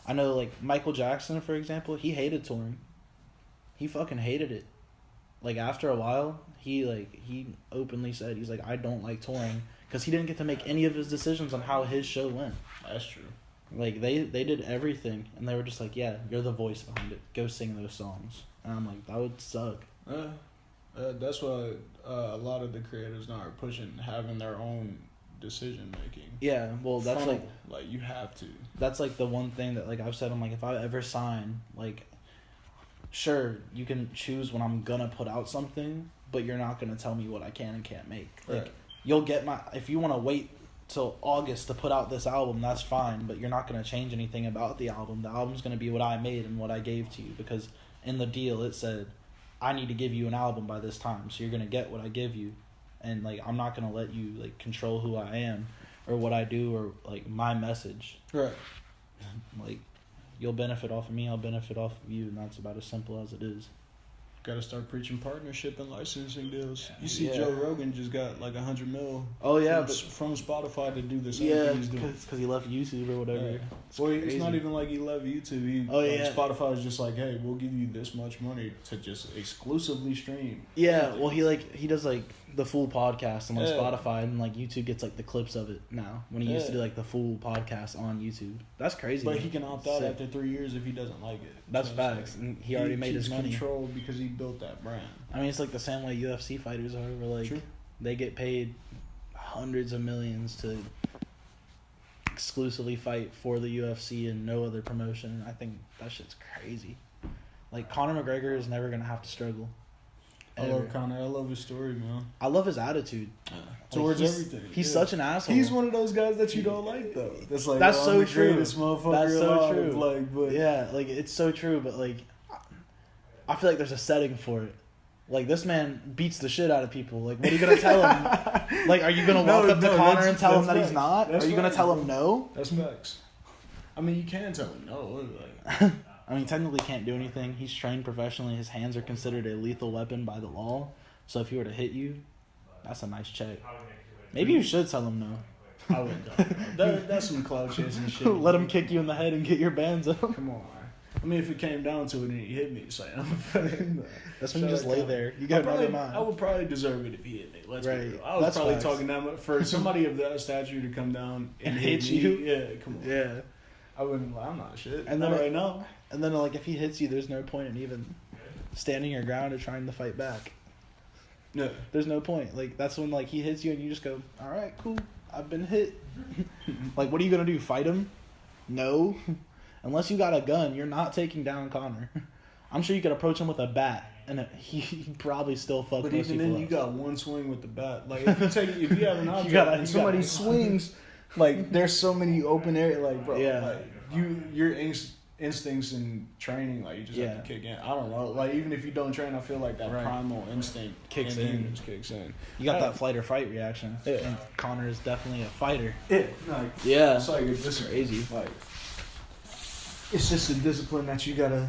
I know like Michael Jackson, for example, he hated touring. He fucking hated it. Like after a while, he openly said, he's like, I don't like touring, because he didn't get to make any of his decisions on how his show went. That's true. Like they did everything, and they were just like, yeah, you're the voice behind it. Go sing those songs. And I'm like, that would suck. That's why a lot of the creators now are pushing having their own decision making. Yeah, well, that's like you have to. That's like the one thing that like I've said. I'm like, if I ever sign, like, sure, you can choose when I'm gonna put out something, but you're not gonna tell me what I can and can't make. Like, you'll get if you want to wait till August to put out this album, that's fine, but you're not gonna change anything about the album. The album's gonna be what I made and what I gave to you, because in the deal it said I need to give you an album by this time, so you're gonna get what I give you, and like I'm not gonna let you like control who I am or what I do or like my message. Right. Like, you'll benefit off of me, I'll benefit off of you, and that's about as simple as it is. Got to start preaching partnership and licensing deals. You see, Joe Rogan just got like $100 million. Oh yeah, from Spotify to do the same yeah, thing he's doing. because he left YouTube or whatever. Yeah. Well, it's not even like he left YouTube. Spotify is just like, hey, we'll give you this much money to just exclusively stream. Yeah, well, he does like the full podcast on Spotify, and like YouTube gets like the clips of it now. When he used to do like the full podcast on YouTube, that's crazy. But he can opt out after 3 years if he doesn't like it. That's facts, and he already made his money. Control because he built that brand. I mean, it's like the same way UFC fighters are. Where like they get paid hundreds of millions to exclusively fight for the UFC and no other promotion. I think that shit's crazy. Like, Conor McGregor is never gonna have to struggle. I love Conor. I love his story, man. I love his attitude towards everything. He's such an asshole. He's one of those guys that you don't like, though. That's like, that's so the true. Greatest motherfucker that's so alive. true. Like, but yeah, like it's so true. But like, I feel like there's a setting for it. Like, this man beats the shit out of people. Like, what are you gonna tell him? Like, are you gonna walk up to Conor and tell him that he's not? Are you gonna tell him no? That's facts. I mean, you can tell him no. Like, I mean, technically can't do anything. He's trained professionally. His hands are considered a lethal weapon by the law. So if he were to hit you, that's a nice check. Maybe you should tell him no. I wouldn't. That's some cloud chasing shit. Let him kick you in the head and get your bands up. Come on. I mean, if it came down to it and he hit me, so that's when you just lay there. You got another mind. I would probably deserve it if he hit me. Let's be real. I was that's probably facts. talking that much for somebody of that stature to come down and hit you. Yeah, come on. Yeah. I wouldn't. I'm not shit. And not then right now. And then like if he hits you, there's no point in even standing your ground or trying to fight back. No, there's no point. Like, that's when like he hits you and you just go, all right, cool, I've been hit. Like, what are you gonna do? Fight him? No. Unless you got a gun, you're not taking down Conor. I'm sure you could approach him with a bat, and he'd probably still fuck. But most even people then, up. you got one swing with the bat. Like, if you have an object and you somebody gotta- swings, like there's so many open areas. Like, bro, Yeah. like your instincts and training, like you just have to kick in. I don't know. Like, even if you don't train, I feel like that primal instinct Kicks in in. humans kicks in. You got that flight or fight reaction. Yeah. And Conor is definitely a fighter. Yeah, like Yeah. it's like it's crazy. Like, it's just a discipline that you gotta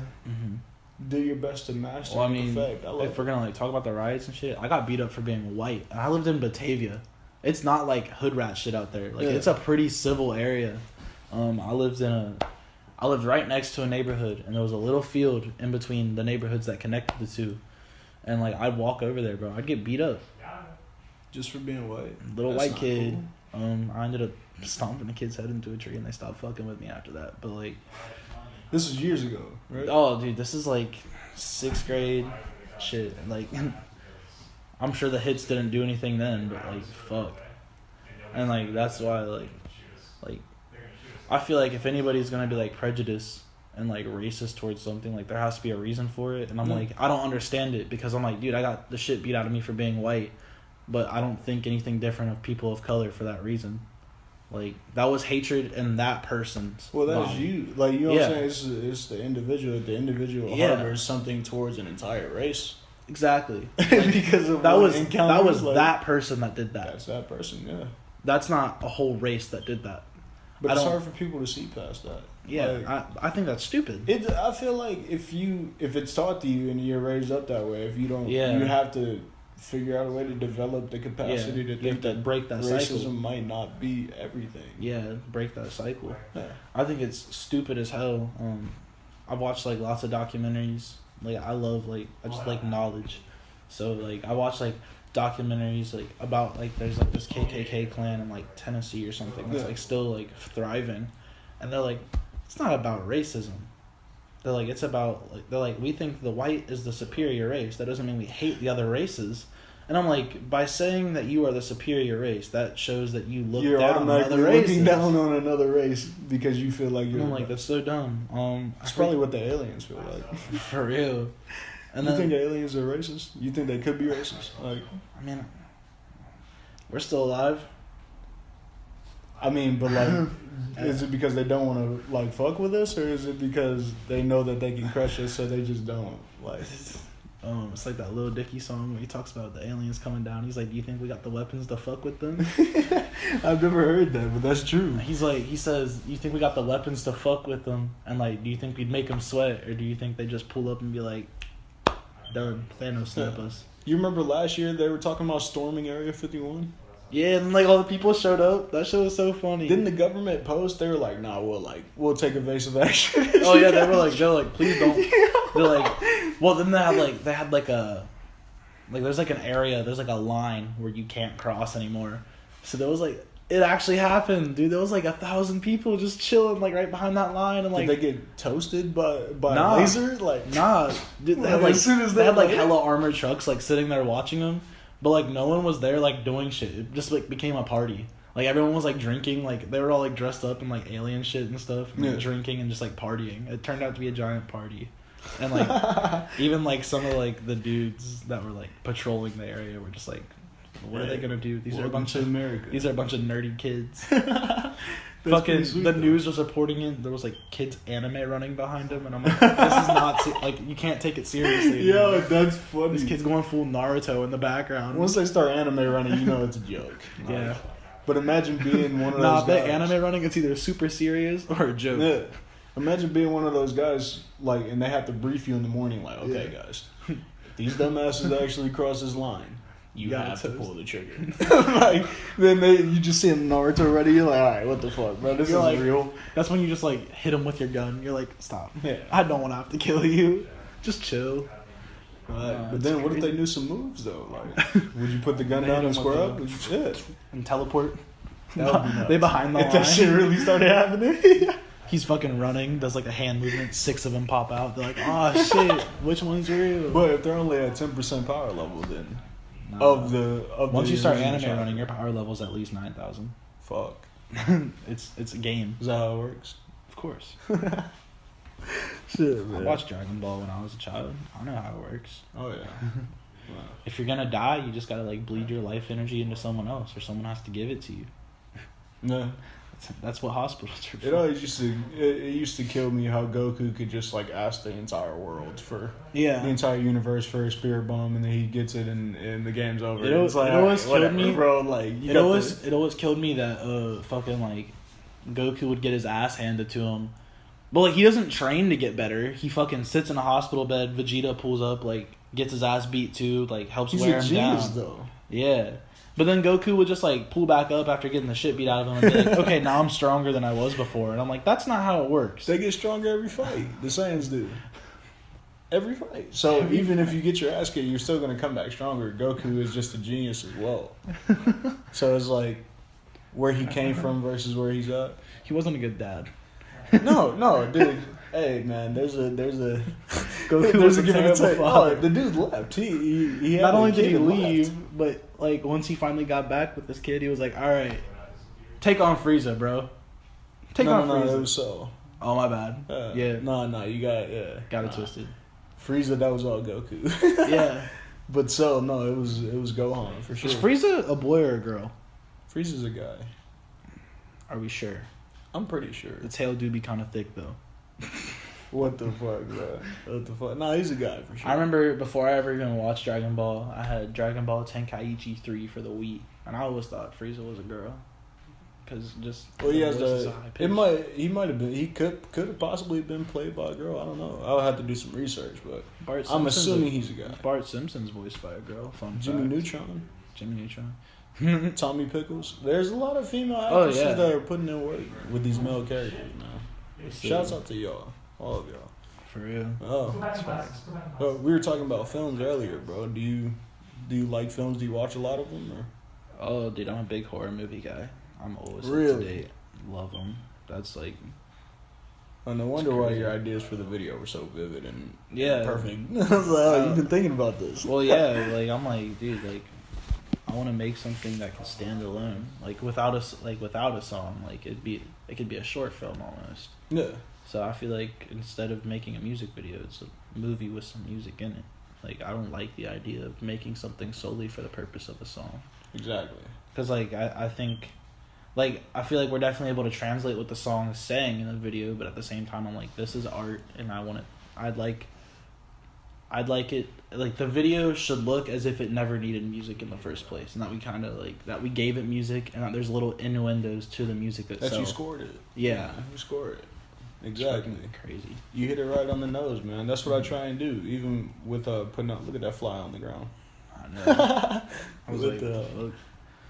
do your best to master. Well, I and mean, perfect. if we're gonna like talk about the riots and shit, I got beat up for being white, and I lived in Batavia. It's not like hood rat shit out there. Like, it's a pretty civil area. I lived right next to a neighborhood, and there was a little field in between the neighborhoods that connected the two. And like, I'd walk over there, bro. I'd get beat up. just for being white. Little That's white not kid. cool. I ended up stomping the kid's head into a tree, and they stopped fucking with me after that. But like, This was years ago, right? oh, dude, this is like 6th grade shit. Like, I'm sure the hits didn't do anything then, but like, fuck. And like, that's why like, I feel like if anybody's gonna be like prejudiced and like racist towards something, like there has to be a reason for it. And I'm like, I don't understand it, because I'm like, dude, I got the shit beat out of me for being white, but I don't think anything different of people of color for that reason. Like, that was hatred in that person's Well, that's mind. you. Like, you know what I'm saying? It's the individual. The individual harbors something towards an entire race. Exactly. Because of that one was encounter, like, that person that did that. That's that person, yeah. That's not a whole race that did that. But I it's don't- hard for people to see past that. Yeah, Like, I think that's stupid. I feel like if it's taught to you and you're raised up that way, if you don't, Yeah. you have to figure out a way to develop the capacity to you think have to that break that racism cycle. might not be everything. Yeah, break that cycle. Yeah. I think it's stupid as hell. I've watched like lots of documentaries. Like, I just like knowledge. So like, I watch like documentaries like about like there's like this KKK clan in like Tennessee or something that's like still like thriving, And they're like, it's not about racism. They're like, it's about, like, they're like, we think the white is the superior race. That doesn't mean we hate the other races. And I'm like, by saying that you are the superior race, that shows that you look down on other races. Looking down on another race because you feel like you're. And I'm like, that's so dumb. It's probably what the aliens feel like. For real. And you think the aliens are racist? You think they could be racist? Like, I mean, we're still alive. I mean, but like, is it because they don't want to like fuck with us, or is it because they know that they can crush us, so they just don't like? It's like that Lil Dicky song where he talks about the aliens coming down. He's like, "Do you think we got the weapons to fuck with them?" I've never heard that, but that's true. He says, "You think we got the weapons to fuck with them?" And like, do you think we'd make them sweat, or do you think they just pull up and be like, "Done, Thanos snap us"? You remember last year they were talking about storming Area 51? Yeah, and like all the people showed up. That shit was so funny. Didn't the government post? They were like, "Nah, we'll take evasive action." Oh yeah, they're like, please don't. They're like, well, then they had a there's like an area, there's like a line where you can't cross anymore. So there was like, it actually happened, dude. There was like 1,000 people just chilling like right behind that line, and like, did they get toasted by a laser? Like, nah, dude, they had like hella armored trucks like sitting there watching them. But, like, no one was there, like, doing shit. It just, like, became a party. Like, everyone was, like, drinking. Like, they were all, like, dressed up in, like, alien shit and stuff. And, like, drinking and just, like, partying. It turned out to be a giant party. And, like, even, like, some of, like, the dudes that were, like, patrolling the area were just, like, what are they going to do? These are a bunch of nerdy kids. Fucking, the news was reporting it. There was, like, kids anime running behind them. And I'm like, this is not, like, you can't take it seriously. Yo, that's funny. This kid's going full Naruto in the background. Once they start anime running, you know it's a joke. Yeah. But imagine being one of those guys. Nah, if they anime running, it's either super serious or a joke. Yeah. Imagine being one of those guys, like, and they have to brief you in the morning, like, okay, guys, if these dumbasses actually cross this line, you have to pull the trigger. Like, then you just see Naruto ready, you're like, alright, what the fuck, bro, this is like, real. That's when you just, like, hit him with your gun. You're like, stop. Yeah. I don't want to have to kill you. Just chill. But then what if they knew some moves, though? Like, would you put the gun down and square up? And teleport? That would be nuts. They behind the line. If that shit really started happening. He's fucking running, does like a hand movement, 6 of them pop out. They're like, oh shit, which one's real? But if they're only at 10% power level, then once you start anime running, your power level's at least 9,000. Fuck. It's a game. Is that how it works? Of course. Shit, man. I watched Dragon Ball when I was a child. I know how it works. Oh yeah. Wow. If you're gonna die, you just gotta like bleed your life energy into someone else, or someone has to give it to you. No. That's what hospitals are for. It always used to kill me how Goku could just like ask the entire world for the entire universe for a spirit bomb, and then he gets it and the game's over. It always killed me, bro. Like it always killed me that fucking like Goku would get his ass handed to him, but like he doesn't train to get better. He fucking sits in a hospital bed. Vegeta pulls up, like gets his ass beat too, like helps wear him down. Though. Yeah. But then Goku would just, like, pull back up after getting the shit beat out of him and be like, okay, now I'm stronger than I was before. And I'm like, that's not how it works. They get stronger every fight. The Saiyans do. Every fight. So even if you get your ass kicked, you're still going to come back stronger. Goku is just a genius as well. So it's like where he came from versus where he's at. He wasn't a good dad. No, dude. Hey, man, there's a Goku was a terrible father. Oh, the dude left. He not only did he leave, but like once he finally got back with this kid, he was like, "All right, take on Frieza, bro. Take on Frieza." No, it was so. Oh my bad. Yeah. No, you got it twisted. Frieza, that was all Goku. Yeah. But so no, it was Gohan for sure. Is Frieza a boy or a girl? Frieza's a guy. Are we sure? I'm pretty sure. The tail do be kind of thick though. What the fuck, bro? What the fuck? Nah, he's a guy for sure. I remember before I ever even watched Dragon Ball, I had Dragon Ball Tenkaichi 3 for the Wii, and I always thought Frieza was a girl, because just he has he might have been, he could have possibly been played by a girl. I don't know. I'll have to do some research, but I'm assuming he's a guy. Bart Simpson's voiced by a girl. Jimmy Neutron. Tommy Pickles. There's a lot of female actresses that are putting in work with these male characters now. Shouts out to y'all. All of y'all. For real. Oh. But we were talking about films earlier, bro. Do you like films? Do you watch a lot of them? Or? Oh, dude, I'm a big horror movie guy. I'm always up to date. Love them. That's like Oh, no wonder why your ideas for the video were so vivid and Yeah. perfect. I was like, oh, you've been thinking about this. Well, yeah, like I'm like, dude, like I want to make something that can stand alone, like without a song, like it could be a short film almost. Yeah. So I feel like instead of making a music video, it's a movie with some music in it. Like I don't like the idea of making something solely for the purpose of a song. Exactly. Because like I think, like I feel like we're definitely able to translate what the song is saying in the video, but at the same time I'm like, this is art, and I want it. I'd like it, like the video should look as if it never needed music in the first place, and that we kind of like that we gave it music, and that there's little innuendos to the music itself. That you scored it. Yeah, you scored it. Exactly. Crazy. You hit it right on the nose, man. That's what I try and do, even with putting up. Look at that fly on the ground. I know. I was like,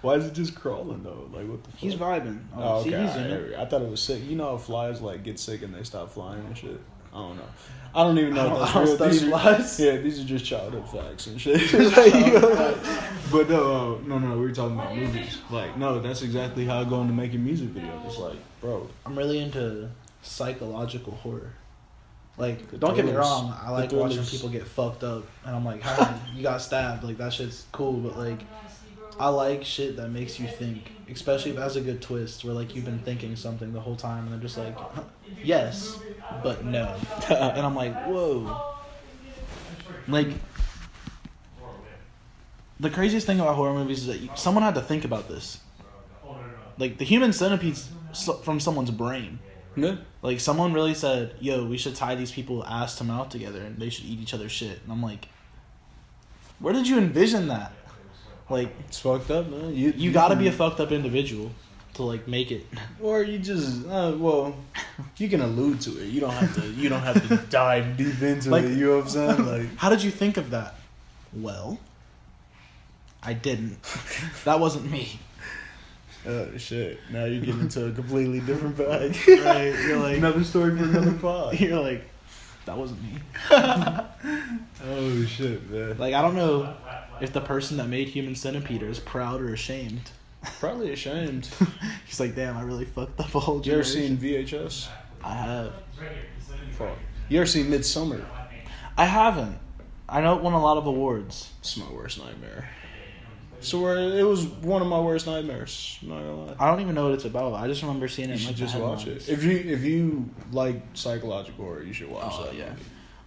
why is it just crawling though? Like what the fuck? He's vibing. Oh, okay. See, he's in it. I thought it was sick. You know how flies like get sick and they stop flying and shit. I don't know. I don't even know if that's I don't real. study flies. Yeah, these are just childhood facts and shit. But no, we were talking about movies. Like, no, that's exactly how I go into making music videos. It's like, bro, I'm really into psychological horror. Like, don't get me wrong, I like watching people get fucked up, and I'm like, hey, you got stabbed, like, that shit's cool, but, like, I like shit that makes you think, especially if it has a good twist, where, like, you've been thinking something the whole time, and they're just like, yes, but no. And I'm like, whoa. Like, the craziest thing about horror movies is that someone had to think about this. Like, the human centipede's from someone's brain. yeah. Like, someone really said, yo, we should tie these people ass to mouth together and they should eat each other's shit. And I'm like, where did you envision that? Like, It's fucked up, man. you gotta be a fucked up individual to, like, make it. Or you just, well, you can allude to it. You don't have to dive deep into Like- it. You know what I'm saying? Like, How did you think of that? Well, I didn't. That wasn't me. oh shit! Now you're getting into a completely different bag. Right? You're like, Another story for another pod. you're like, that wasn't me. Oh shit, man. Like, I don't know if the person that made Human Centipede is proud or ashamed. Probably ashamed. He's like, damn, I really fucked up a whole You ever generation. seen VHS? I have. Fuck. You ever seen Midsummer? I haven't. I know it won a lot of awards. It's my worst nightmare. So it was one of my worst nightmares. I'm not gonna lie. I don't even know what it's about. I just remember seeing it. You in, should like, just the watch headlines. it. If you like psychological horror, you should watch Oh that. yeah.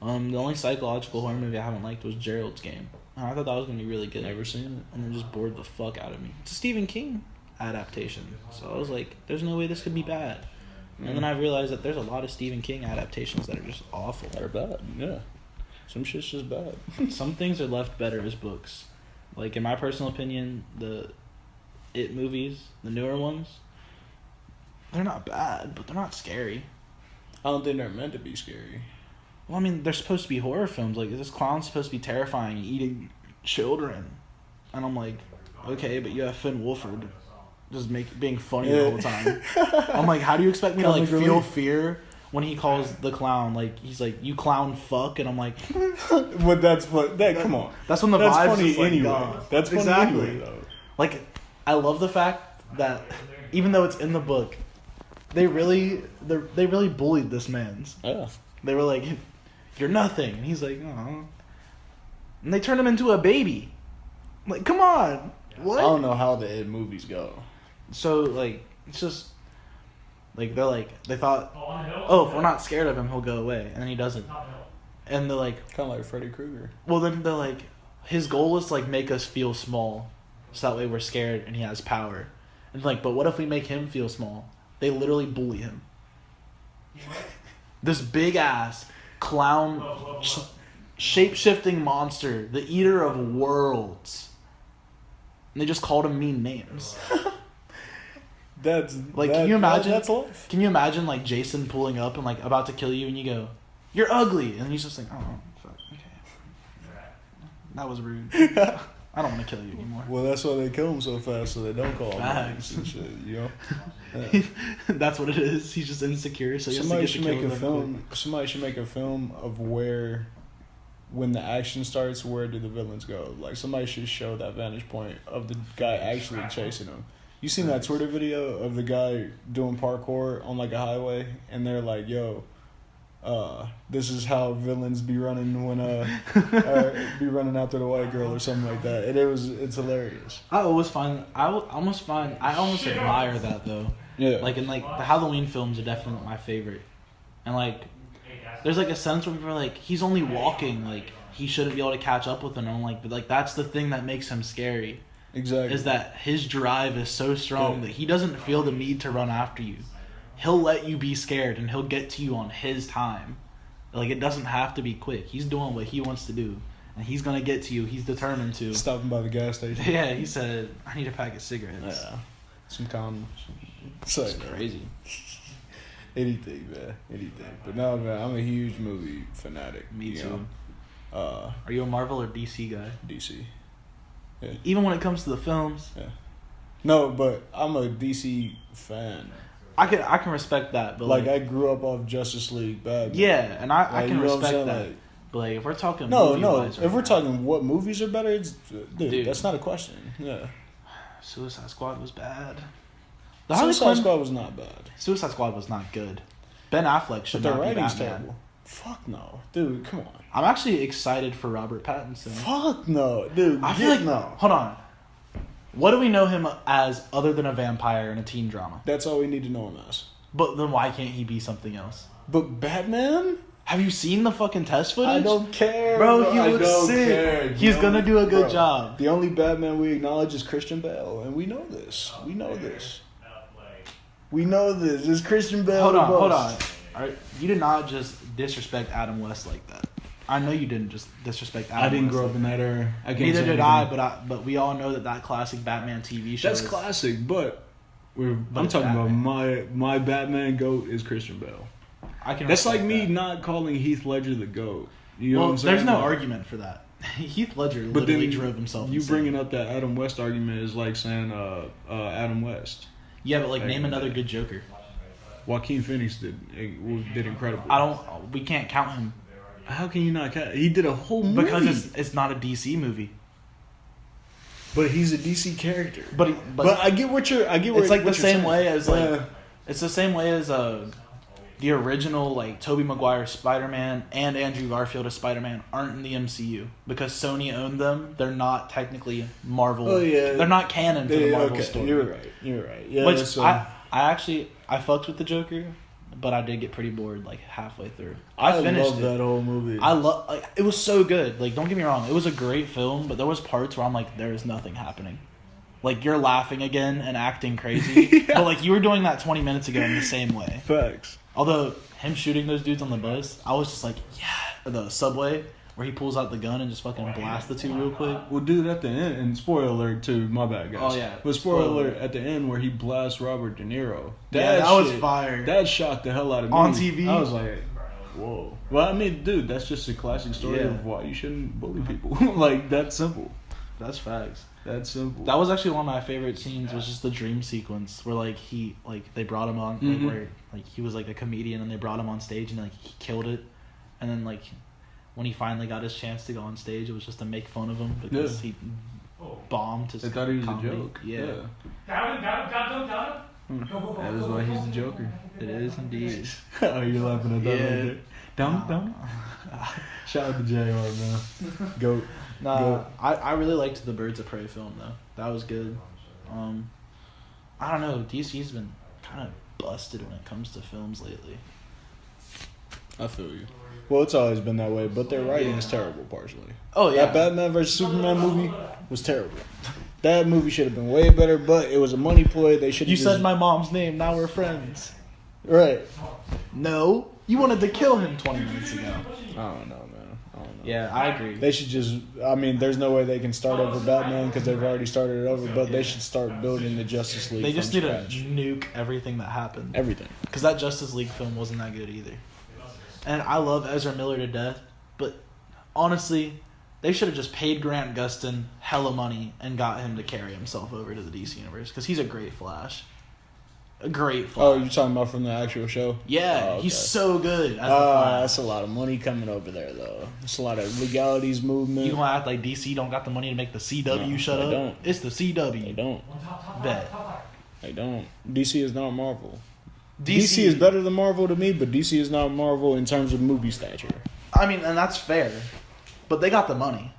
movie. The only psychological horror movie I haven't liked was Gerald's Game. I thought that was gonna be really good. Never seen it. And it just bored the fuck out of me. It's a Stephen King adaptation, so I was like, "There's no way this could be bad." And then I realized that there's a lot of Stephen King adaptations that are just awful. They're bad. Yeah. Some shit's just bad. Some things are left better as books. Like, in my personal opinion, the It movies, the newer ones, they're not bad, but they're not scary. I don't think they're meant to be scary. Well, I mean, they're supposed to be horror films. Like, this clown's supposed to be terrifying, eating children. And I'm like, okay, but you have Finn Wolford just being funny the whole time. I'm like, how do you expect me to, like, feel fear when he calls the clown, like, he's like, you clown fuck, and I'm like... But that's what... Come on. That's when the That's vibes funny is, like, anyway. gone. That's funny Exactly. anyway, though. Like, I love the fact that even though it's in the book, they really bullied this man's. Yeah. They were like, "You're nothing," and he's like, "Oh," and they turned him into a baby. Like, come on, what? I don't know how the Ed movies go. So, like, it's just like they thought, oh, if we're not scared of him, he'll go away, and then he doesn't. And they're like, Kind of like Freddy Krueger. well, then they're like, his goal is to, like, make us feel small, so that way we're scared and he has power. And like, but what if we make him feel small? They literally bully him. This big ass clown, shape-shifting monster, the eater of worlds. And they just called him mean names. That's Like, can you imagine? That's life. Can you imagine, like, Jason pulling up and, like, about to kill you, and you go, "You're ugly," and he's just like, "Oh, fuck, okay, that was rude. I don't want to kill you anymore." Well, that's why they kill him so fast, so they don't call him Facts. names and shit. You know. Yeah. That's what it is. He's just insecure, so he Somebody has to should get to make kill a them film. Somebody should make a film of where, when the action starts, where do the villains go? Like, somebody should show that vantage point of the guy actually chasing him. You seen that Twitter video of the guy doing parkour on, like, a highway, and they're like, "Yo, this is how villains be running when be running after the white girl or something like that. And it's hilarious. I almost admire that though. Yeah. Like in like the Halloween films are definitely my favorite. And like there's like a sense where people are like, he's only walking, like he shouldn't be able to catch up with him. And I'm like, but like that's the thing that makes him scary. Exactly. Is that his drive is so strong that he doesn't feel the need to run after you. He'll let you be scared and he'll get to you on his time. Like it doesn't have to be quick. He's doing what he wants to do. And he's gonna get to you. He's determined to. Stopping by the gas station. Yeah, he said, I need a pack of cigarettes. Yeah. Some condoms. It's crazy. Anything, man. Anything. But no, man, I'm a huge movie fanatic. Me too. Are you a Marvel or DC guy? DC. Yeah. Even when it comes to the films? Yeah. No, but I'm a DC fan. I can respect that, but like I grew up off Justice League, Batman. Yeah, and I can respect that. Like, but like if we're talking if we're talking what movies are better, dude, that's not a question. Yeah. Suicide Squad was bad. Suicide Squad was not bad. Suicide Squad was not good. Ben Affleck should not be Batman. Terrible. Fuck no, dude. Come on. I'm actually excited for Robert Pattinson. Fuck no, dude. I feel like no. Hold on. What do we know him as other than a vampire in a teen drama? That's all we need to know him as. But then why can't he be something else? But Batman? Have you seen the fucking test footage? I don't care, bro. He looks sick. He's gonna do a good job. The only Batman we acknowledge is Christian Bale, and we know this. We know this. It's Christian Bale. Hold on. All right, you did not just disrespect Adam West like that. I know you didn't just disrespect Adam West. I didn't grow up in that era. Neither did I, but we all know that classic Batman TV show. That's classic, but I'm talking about my Batman GOAT is Christian Bale. That's like me not calling Heath Ledger the GOAT. You know what I'm saying? There's no argument for that. Heath Ledger literally drove himself. You bringing up that Adam West argument is like saying Adam West. Yeah, but like name another good Joker. Joaquin Phoenix did incredible. We can't count him. How can you not count? He did a whole movie because it's not a DC movie. But he's a DC character. But I get what you're. It's like the same way as like it's the same way as the original like Tobey Maguire Spider-Man and Andrew Garfield as Spider-Man aren't in the MCU because Sony owned them. They're not technically Marvel. Oh yeah, they're not canon for the Marvel story. You're right. Yeah, which I fucked with the Joker, but I did get pretty bored like halfway through. I finished loved that whole movie. It was so good. Like don't get me wrong, it was a great film, but there was parts where I'm like, there is nothing happening. Like you're laughing again and acting crazy, but like you were doing that 20 minutes ago in the same way. Facts. Although him shooting those dudes on the bus, I was just like, yeah. Or the subway where he pulls out the gun and just fucking blasts the two real quick. Well, dude, at the end, and spoiler alert too, my bad, guys. Oh, yeah. But spoiler alert, at the end where he blasts Robert De Niro. That was fire. That shocked the hell out of me. On TV? I was like, whoa. Well, I mean, dude, that's just a classic story of why you shouldn't bully people. Like, that's simple. That's facts. That's simple. That was actually one of my favorite scenes. Was just the dream sequence where like they brought him on where like he was like a comedian and they brought him on stage and like he killed it, and then like when he finally got his chance to go on stage, it was just to make fun of him because he bombed his. They thought he was comedy. a joke. Yeah. That is why he's the Joker. It is indeed. Oh, you're laughing at that right there. Down. Shout out to JR, man. Goat. Nah, I really liked the Birds of Prey film though. That was good. I don't know. DC's been kind of busted when it comes to films lately. I feel you. Well, it's always been that way, but their writing is terrible partially. Oh yeah, that Batman vs Superman movie was terrible. That movie should have been way better, but it was a money ploy. They should. You said my mom's name. Now we're friends. Right. No, you wanted to kill him 20 minutes ago. I don't know, man. Yeah, I agree. They should just. I mean, there's no way they can start over Batman because they've already started it over. But they should start building the Justice League. They just need to nuke everything that happened. Everything. Because that Justice League film wasn't that good either. And I love Ezra Miller to death, but honestly, they should have just paid Grant Gustin hella money and got him to carry himself over to the DC universe because he's a great Flash. A great Flash. Oh, you're talking about from the actual show? Yeah, oh, okay. He's so good as the Flash. That's a lot of money coming over there, though. It's a lot of legalities movement. You gonna act like DC don't got the money to make the CW shut up? Don't. It's the CW. They don't. Bet. They don't. DC is not Marvel. DC is better than Marvel to me, but DC is not Marvel in terms of movie stature. I mean, and that's fair, but they got the money.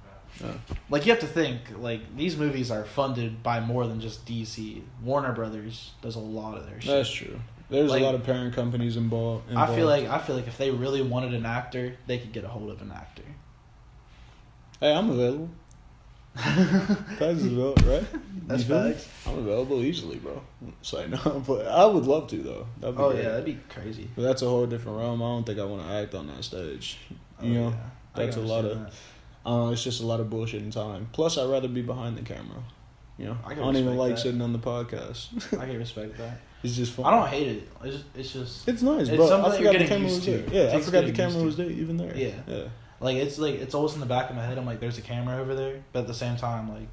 Yeah. Like, you have to think, like, these movies are funded by more than just DC. Warner Brothers does a lot of their shit. That's true. There's Like, a lot of parent companies involved. I feel like if they really wanted an actor, they could get a hold of an actor. Hey, I'm available. Paxx is available, right? That's You feel me? facts. I'm available easily, bro. So I know, but I would love to though. That'd be great. Yeah, that'd be crazy. But that's a whole different realm. I don't think I want to act on that stage. You know, Yeah. I that's a can lot of. understand that. It's just a lot of bullshit and time. Plus, I'd rather be behind the camera. You know, I I can don't even respect like that. sitting on the podcast. I can respect that. It's just fun. I don't hate it. It's just It's nice, it's bro. something I that you're forgot the getting camera was used there. to. Yeah, It I takes forgot the getting camera used was to. there, even there. Yeah. Yeah. like it's always in the back of my head. I'm like, there's a camera over there, but at the same time, like,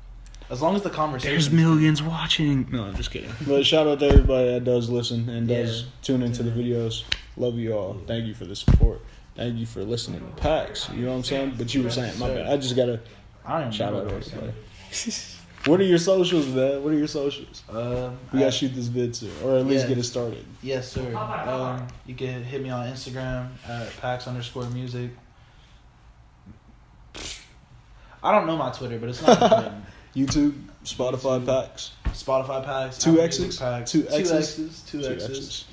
as long as the conversation. There's millions watching. No, I'm just kidding. But shout out to everybody that does listen and does tune into the videos. Love you all. Thank you for the support. Thank you for listening to Paxx. You know what I'm saying? But you were saying, my bad. I just gotta I don't even shout know out what to I was saying. everybody. What are your socials, man? What are your socials? We gotta at- shoot this vid soon, or at least Yeah. get it started. Yes, sir. You can hit me on Instagram at Paxx_music. I don't know my Twitter, but it's not important. YouTube, Spotify, Paxx. Spotify Paxx. Two Apple X's? Music Paxx. Two Two X's? X's. Two X's.